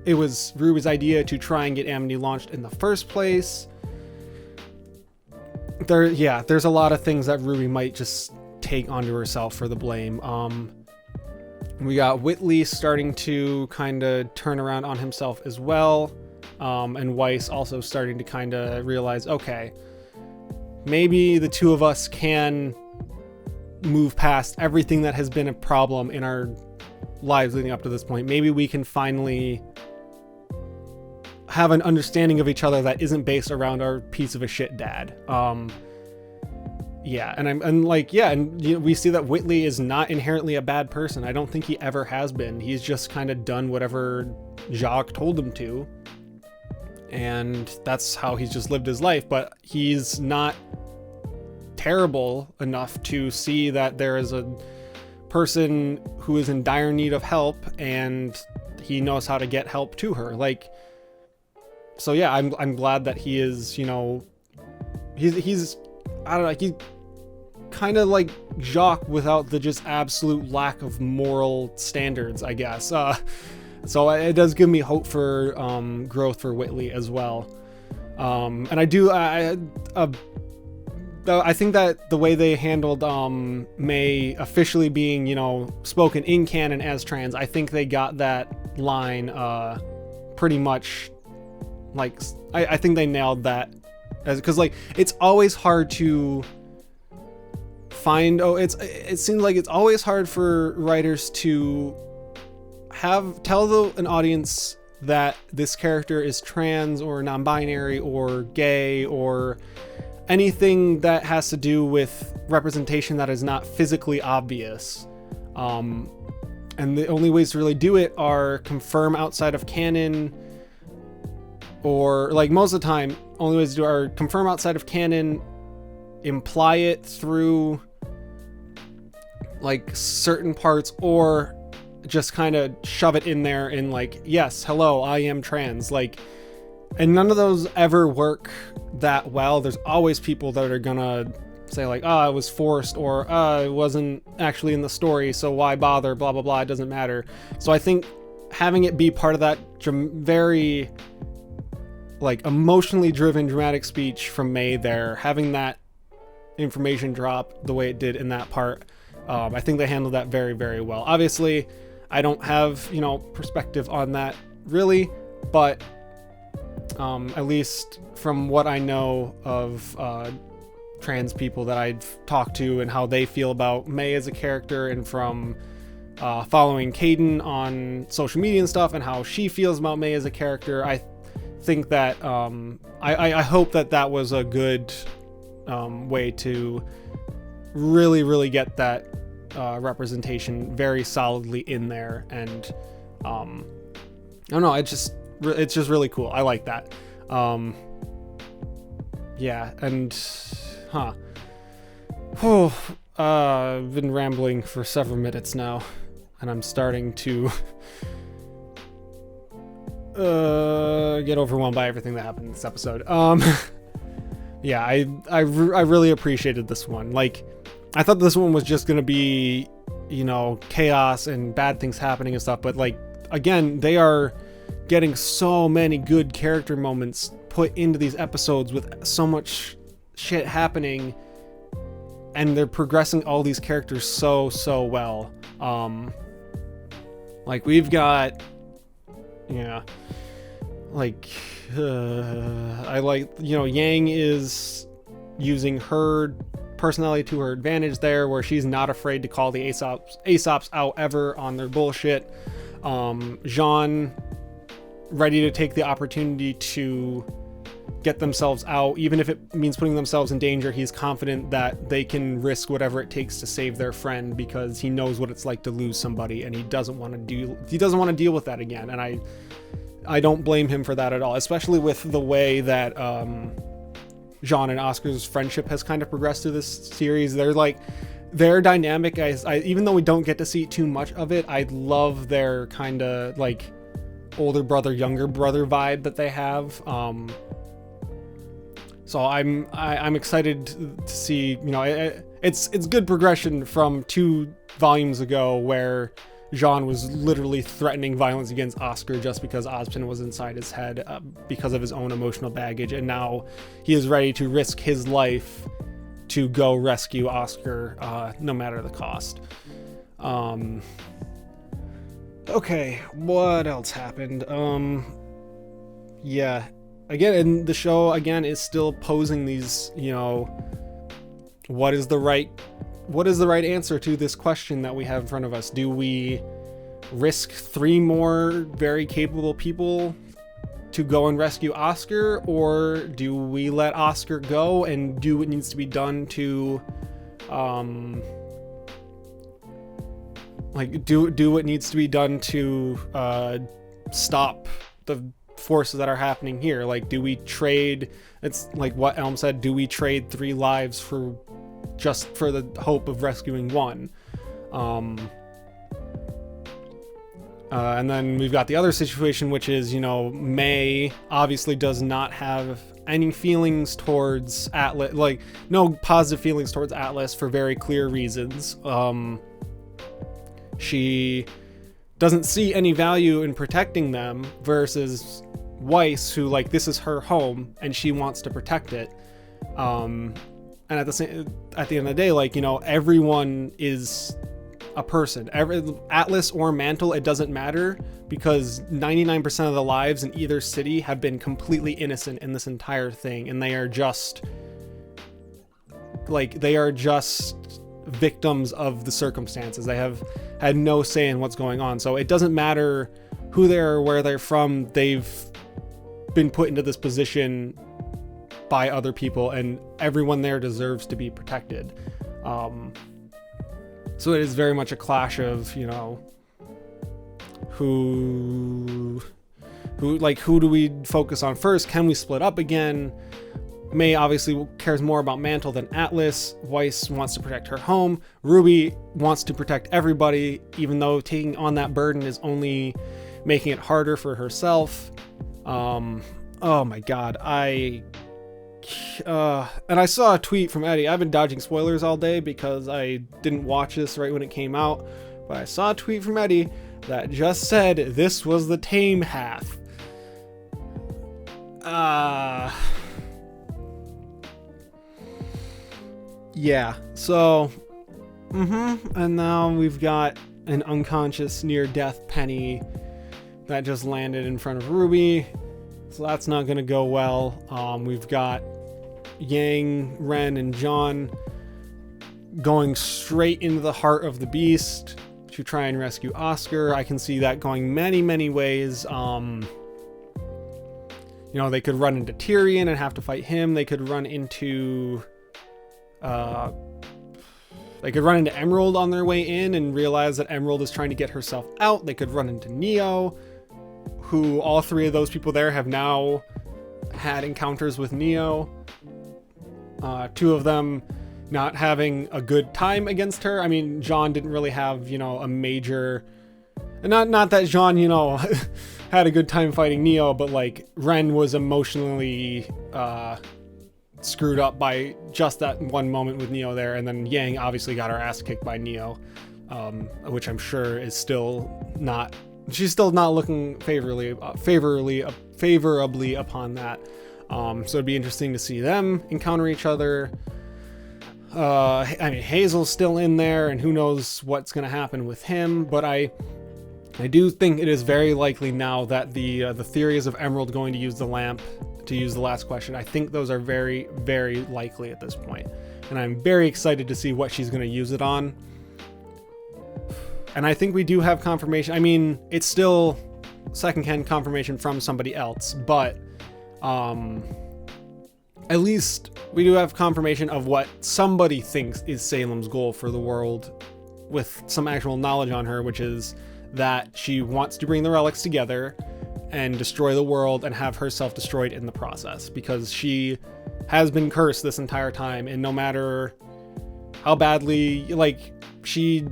It was Ruby's idea to try and get Amity launched in the first place. There's a lot of things that Ruby might just take onto herself for the blame. We got Whitley starting to kind of turn around on himself as well. And Weiss also starting to kind of realize, okay, maybe the two of us can move past everything that has been a problem in our lives leading up to this point. Maybe we can finally have an understanding of each other that isn't based around our piece of a shit dad. Yeah, and we see that Whitley is not inherently a bad person. I don't think he ever has been. He's just kind of done whatever Jacques told him to, and that's how he's just lived his life. But he's not terrible enough to see that there is a person who is in dire need of help, and he knows how to get help to her. So yeah, I'm glad that he is, he's I don't know, he's kind of like Jacques without the just absolute lack of moral standards, I guess. So it does give me hope for growth for Whitley as well. And I think that the way they handled May officially being, spoken in canon as trans, I think they got that line pretty much, I think they nailed that. Because it's always hard to find, it seems like it's always hard for writers to tell an audience that this character is trans or non-binary or gay or anything that has to do with representation that is not physically obvious. And the only ways to really do it are confirm outside of canon, or most of the time, only ways to do it are confirm outside of canon, imply it through certain parts, or just kind of shove it in there in yes, hello, I am trans. And none of those ever work that well. There's always people that are gonna say it was forced, or it wasn't actually in the story, so why bother, blah blah blah, it doesn't matter. So I think having it be part of that very emotionally driven dramatic speech from May there, having that information drop the way it did in that part, I think they handled that very, very well. Obviously, I don't have, perspective on that really, but at least from what I know of trans people that I've talked to and how they feel about May as a character, and from following Caden on social media and stuff, and how she feels about May as a character, I think that I hope that was a good way to really get that representation very solidly in there. And I don't know, it's just really cool. I like that. Yeah, and I've been rambling for several minutes now, and I'm starting to get overwhelmed by everything that happened in this episode. Yeah, I really appreciated this one. I thought this one was just gonna be, chaos and bad things happening and stuff, but again, they are getting so many good character moments put into these episodes with so much shit happening, and they're progressing all these characters so well. We've got, I Yang is using her personality to her advantage there, where she's not afraid to call the Aesops out ever on their bullshit. Jean ready to take the opportunity to get themselves out, even if it means putting themselves in danger. He's confident that they can risk whatever it takes to save their friend, because he knows what it's like to lose somebody, and he doesn't want to deal with that again. And I don't blame him for that at all, especially with the way that Jean and Oscar's friendship has kind of progressed through this series. They're like, their dynamic, even though we don't get to see too much of it, I love their kind of like older brother, younger brother vibe that they have. So I'm excited to see, you know, it's good progression from 2 volumes ago, where Jean was literally threatening violence against Oscar just because Ozpin was inside his head because of his own emotional baggage, and now he is ready to risk his life to go rescue Oscar, no matter the cost. Okay, what else happened? Yeah, again, and the show again is still posing these, you know, what is the right answer to this question that we have in front of us? Do we risk 3 more very capable people to go and rescue Oscar, or do we let Oscar go and do what needs to be done to do what needs to be done to stop the forces that are happening here? Like, do we trade, it's like what Elm said, do we trade 3 lives for just for the hope of rescuing 1? And then we've got the other situation, which is, you know, May obviously does not have any feelings towards Atlas, like no positive feelings towards Atlas for very clear reasons. She doesn't see any value in protecting them, versus Weiss, who, like, this is her home and she wants to protect it. And at the end of the day, like, you know, everyone is a person. Atlas or Mantle, it doesn't matter, because 99% of the lives in either city have been completely innocent in this entire thing, and they are just victims of the circumstances. They have had no say in what's going on. So it doesn't matter who they are, where they're from. They've been put into this position by other people, and everyone there deserves to be protected. So it is very much a clash of, you know, who do we focus on first? Can we split up again? May obviously cares more about Mantle than Atlas. Weiss wants to protect her home. Ruby wants to protect everybody, even though taking on that burden is only making it harder for herself. Oh my god, and I saw a tweet from Eddie. I've been dodging spoilers all day because I didn't watch this right when it came out, but I saw a tweet from Eddie that just said this was the tame half. Yeah, so and now we've got an unconscious near-death Penny that just landed in front of Ruby, so that's not gonna go well. We've got Yang, Ren, and John going straight into the heart of the beast to try and rescue Oscar. I can see that going many ways. You know, they could run into Tyrion and have to fight him. They could run into Emerald on their way in and realize that Emerald is trying to get herself out. They could run into Neo, who all 3 of those people there have now had encounters with Neo. 2 of them not having a good time against her. I mean, Jean didn't really have, you know, a major... Not that Jean, you know, had a good time fighting Neo, but, like, Ren was emotionally screwed up by just that one moment with Neo there, and then Yang obviously got her ass kicked by Neo, which I'm sure is still not... She's still not looking favorably upon that. So it'd be interesting to see them encounter each other. I mean, Hazel's still in there, and who knows what's going to happen with him. But I do think it is very likely now that the theories of Emerald going to use the lamp to use the last question. I think those are very, very likely at this point. And I'm very excited to see what she's going to use it on. And I think we do have confirmation. I mean, it's still second-hand confirmation from somebody else, but at least we do have confirmation of what somebody thinks is Salem's goal for the world, with some actual knowledge on her, which is that she wants to bring the relics together and destroy the world and have herself destroyed in the process, because she has been cursed this entire time, and no matter how badly, like, she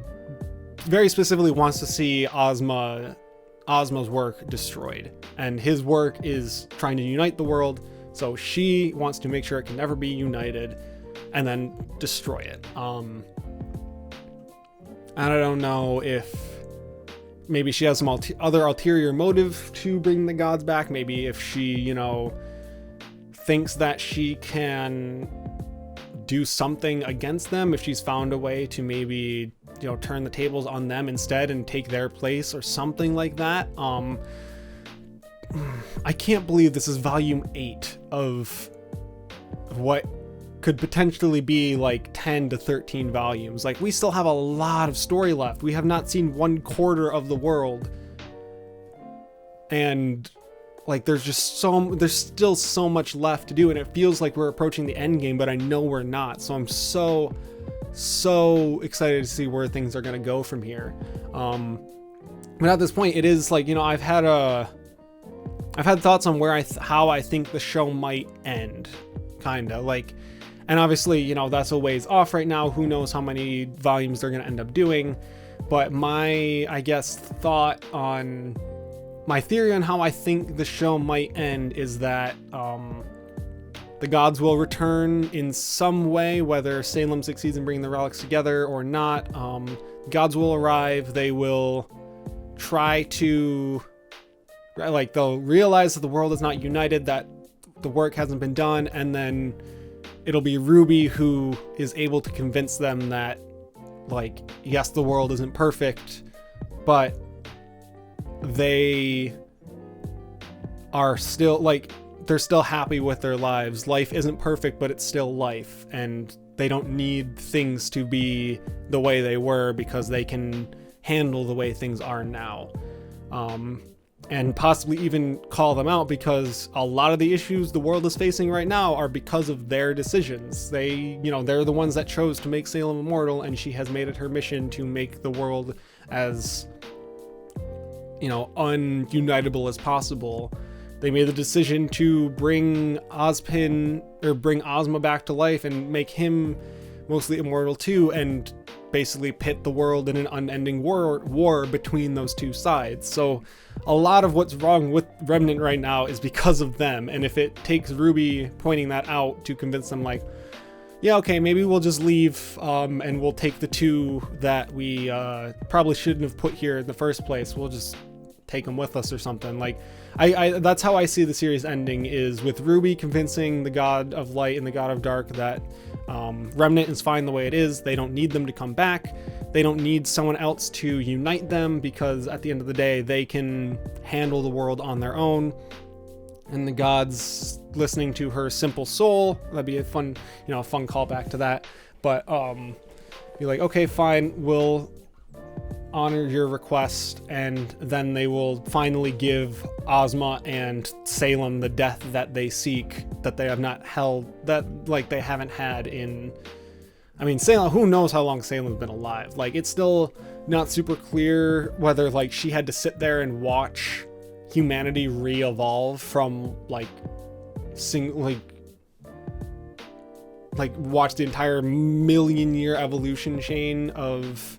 very specifically wants to see Ozma's work destroyed, and his work is trying to unite the world, so she wants to make sure it can never be united and then destroy it. And I don't know if maybe she has some other ulterior motive to bring the gods back. Maybe if she, you know, thinks that she can do something against them, if she's found a way to maybe, you know, turn the tables on them instead and take their place or something like that. I can't believe this is volume 8 of what could potentially be like 10 to 13 volumes. Like, we still have a lot of story left. We have not seen 1/4 of the world. And like, there's still so much left to do, and it feels like we're approaching the end game, but I know we're not. So I'm so excited to see where things are going to go from here. But at this point, it is like, you know, I've had thoughts on where how I think the show might end, kind of like, and obviously, you know, that's a ways off right now. Who knows how many volumes they're going to end up doing, but my, I guess, my theory on how I think the show might end is that the gods will return in some way, whether Salem succeeds in bringing the relics together or not. Gods will arrive. They will try to, like, they'll realize that the world is not united, that the work hasn't been done, and then it'll be RWBY who is able to convince them that, like, yes, the world isn't perfect, but they are still, like, they're still happy with their lives. Life isn't perfect, but it's still life, and they don't need things to be the way they were because they can handle the way things are now. And possibly even call them out, because a lot of the issues the world is facing right now are because of their decisions. They, you know, they're the ones that chose to make Salem immortal, and she has made it her mission to make the world as, you know, ununitable as possible. They made the decision to bring bring Ozma back to life and make him mostly immortal too, and basically pit the world in an unending war between those two sides. So a lot of what's wrong with Remnant right now is because of them, and if it takes RWBY pointing that out to convince them, like, yeah, okay, maybe we'll just leave, and we'll take the two that we probably shouldn't have put here in the first place, we'll just take them with us or something. Like, I that's how I see the series ending, is with RWBY convincing the God of Light and the God of Dark that Remnant is fine the way it is. They don't need them to come back. They don't need someone else to unite them, because at the end of the day, they can handle the world on their own. And the gods, listening to her simple soul, that'd be a fun, you know, fun callback to that. But be like, okay, fine, we'll honor your request, and then they will finally give Ozma and Salem the death that they seek, that they have not held, that, like, they haven't had in, I mean, Salem, who knows how long Salem's been alive. Like, it's still not super clear whether, like, she had to sit there and watch humanity re-evolve from, like, watch the entire million-year evolution chain of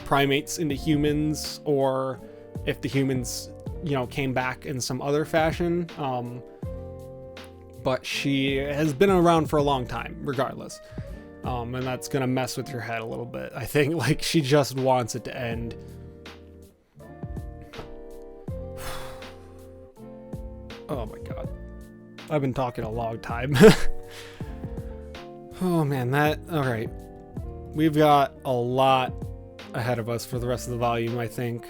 primates into humans, or if the humans, you know, came back in some other fashion. But she has been around for a long time regardless, and that's gonna mess with your head a little bit, I think. Like, she just wants it to end. Oh my god, I've been talking a long time. Oh man, all right, we've got a lot ahead of us for the rest of the volume, I think.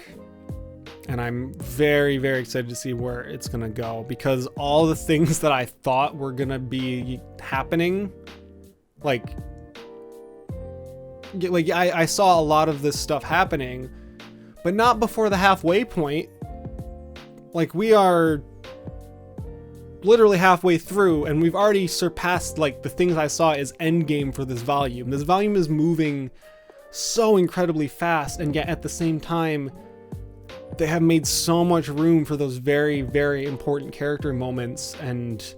And I'm very, very excited to see where it's gonna go, because all the things that I thought were gonna be happening, like I saw a lot of this stuff happening, but not before the halfway point. Like, we are literally halfway through, and we've already surpassed, like, the things I saw as endgame for this volume. This volume is moving so incredibly fast, and yet at the same time, they have made so much room for those very, very important character moments, and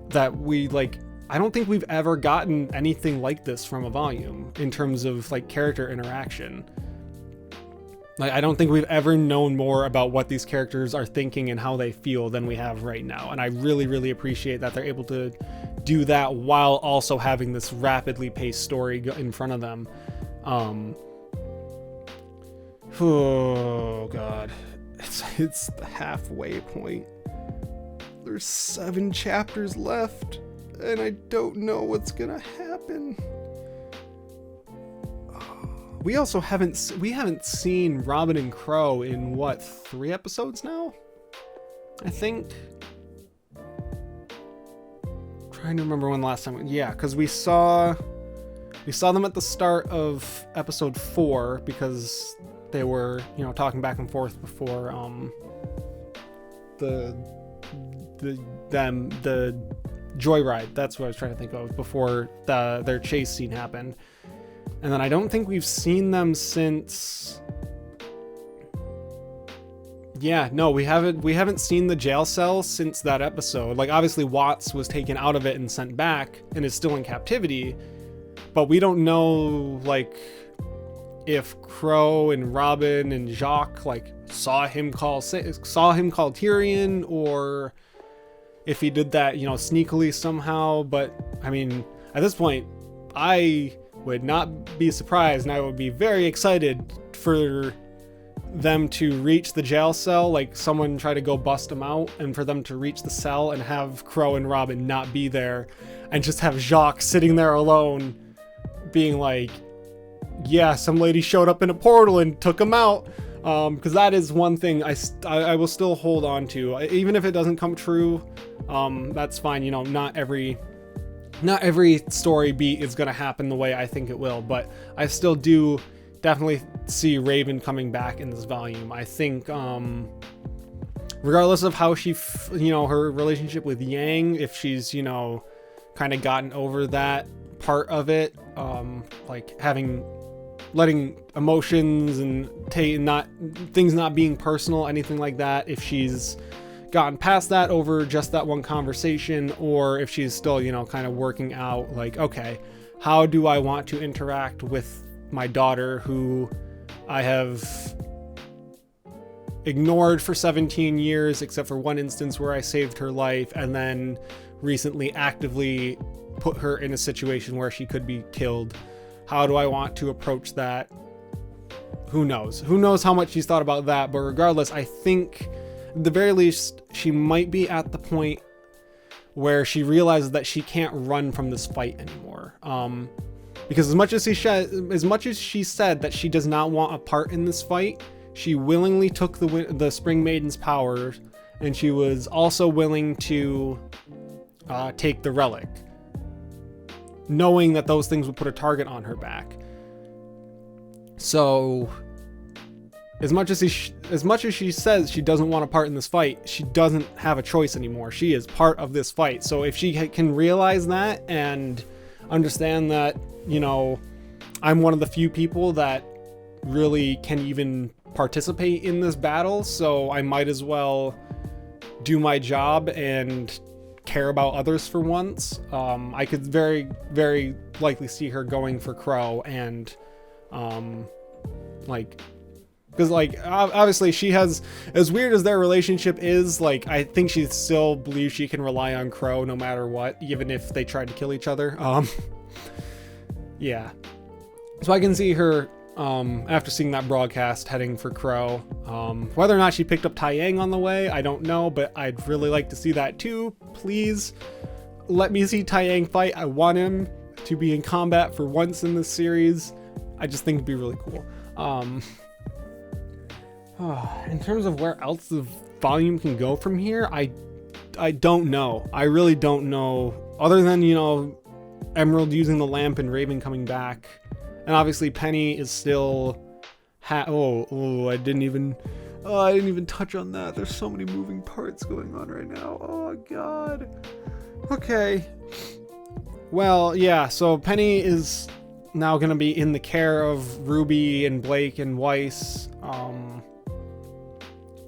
that we, like, I don't think we've ever gotten anything like this from a volume in terms of, like, character interaction. Like, I don't think we've ever known more about what these characters are thinking and how they feel than we have right now. And I really, really appreciate that they're able to do that while also having this rapidly paced story in front of them. Oh God, it's the halfway point. There's 7 chapters left, and I don't know what's gonna happen. We also haven't seen Robin and Crow in what, 3 episodes now? I think. I'm trying to remember when the last time. Yeah, because we saw them at the start of episode 4, because they were, you know, talking back and forth before the joyride. That's what I was trying to think of, before their chase scene happened. And then I don't think we've seen them since. Yeah, no, we haven't seen the jail cell since that episode. Like, obviously Watts was taken out of it and sent back and is still in captivity, but we don't know, like, if Crow and Robin and Jacques, like, saw him call Tyrion, or if he did that, you know, sneakily somehow. But I mean, at this point, I would not be surprised, and I would be very excited for them to reach the jail cell, like someone try to go bust them out, and for them to reach the cell and have Crow and Robin not be there, and just have Jacques sitting there alone being like, yeah, some lady showed up in a portal and took him out. Because that is one thing I will still hold on to, even if it doesn't come true. That's fine. You know, not every story beat is going to happen the way I think it will, but I still do definitely see Raven coming back in this volume. I think, regardless of how she, you know, her relationship with Yang, if she's, you know, kind of gotten over that part of it, like letting emotions and things not being personal, anything like that, if she's gotten past that over just that one conversation, or if she's still, you know, kind of working out, like, okay, how do I want to interact with my daughter, who I have ignored for 17 years, except for one instance where I saved her life, and then recently actively put her in a situation where she could be killed. How do I want to approach that? Who knows? Who knows how much she's thought about that, but regardless, I think at the very least, she might be at the point where she realizes that she can't run from this fight anymore. Because as much as she said that she does not want a part in this fight, she willingly took the Spring Maiden's powers, and she was also willing to take the relic, knowing that those things would put a target on her back. So as much as she says she doesn't want a part in this fight, she doesn't have a choice anymore. She is part of this fight. So if she can realize that and understand that, you know, I'm one of the few people that really can even participate in this battle, so I might as well do my job and care about others for once. I could very, very likely see her going for Crow, and like, because, like, obviously she has, as weird as their relationship is, like, I think she still believes she can rely on Crow no matter what, even if they tried to kill each other. Yeah, so I can see her after seeing that broadcast heading for Crow. Whether or not she picked up Taiyang on the way, I don't know, but I'd really like to see that too. Please let me see Taiyang fight. I want him to be in combat for once in this series. I just think it'd be really cool. In terms of where else the volume can go from here, I don't know. I really don't know. Other than, you know, Emerald using the lamp and Raven coming back. And obviously Penny is still... I didn't even touch on that. There's so many moving parts going on right now. Oh, God. Okay. Well, yeah, so Penny is now going to be in the care of Ruby and Blake and Weiss.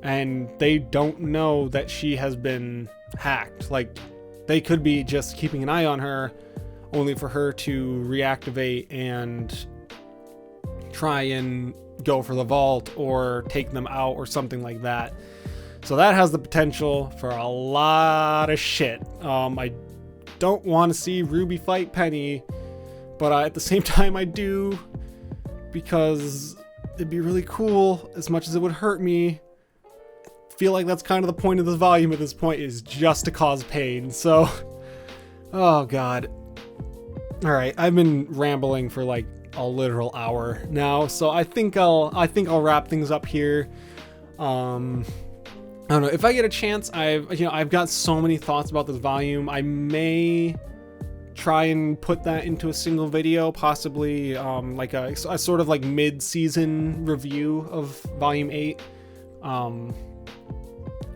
And they don't know that she has been hacked. Like, they could be just keeping an eye on her, only for her to reactivate and try and go for the vault or take them out or something like that. So that has the potential for a lot of shit. I don't want to see Ruby fight Penny, but at the same time I do, because it'd be really cool as much as it would hurt me. Feel like that's kind of the point of this volume at this point, is just to cause pain. So, oh God. All right, I've been rambling for like a literal hour now, so I think I'll wrap things up here. I don't know if I get a chance. I've got so many thoughts about this volume. I may try and put that into a single video, possibly like a sort of like mid-season review of volume 8.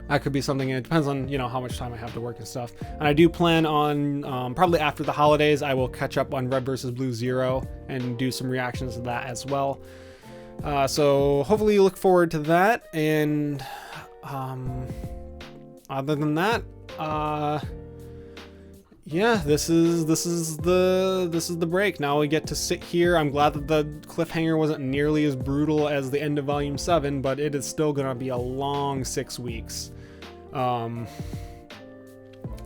That could be something. It depends on, you know, how much time I have to work and stuff. And I do plan on probably after the holidays, I will catch up on Red vs. Blue Zero and do some reactions to that as well. So hopefully you look forward to that. And other than that, yeah, this is the break. Now we get to sit here. I'm glad that the cliffhanger wasn't nearly as brutal as the end of volume 7, but it is still gonna be a long 6 weeks.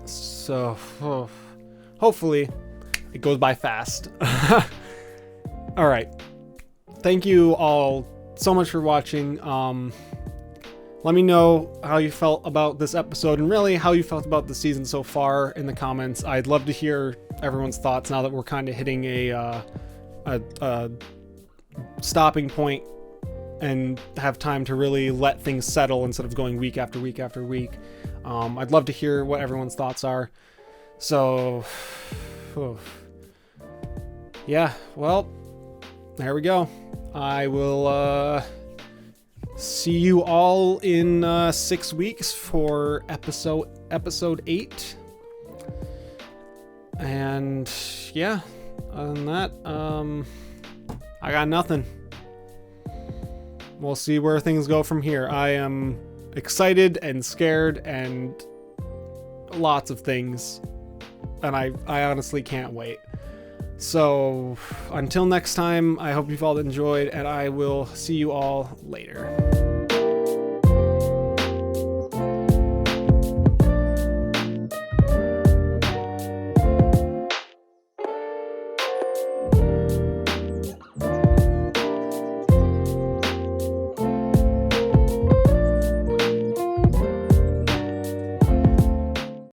So hopefully it goes by fast. All right, thank you all so much for watching. Let me know how you felt about this episode, and really how you felt about the season so far in the comments. I'd love to hear everyone's thoughts now that we're kind of hitting a stopping point and have time to really let things settle instead of going week after week after week. I'd love to hear what everyone's thoughts are. So, yeah, well, there we go. I will see you all in 6 weeks for episode 8. And yeah, other than that, I got nothing. We'll see where things go from here. I am excited and scared and lots of things, and I honestly can't wait. So until next time, I hope you've all enjoyed, and I will see you all later.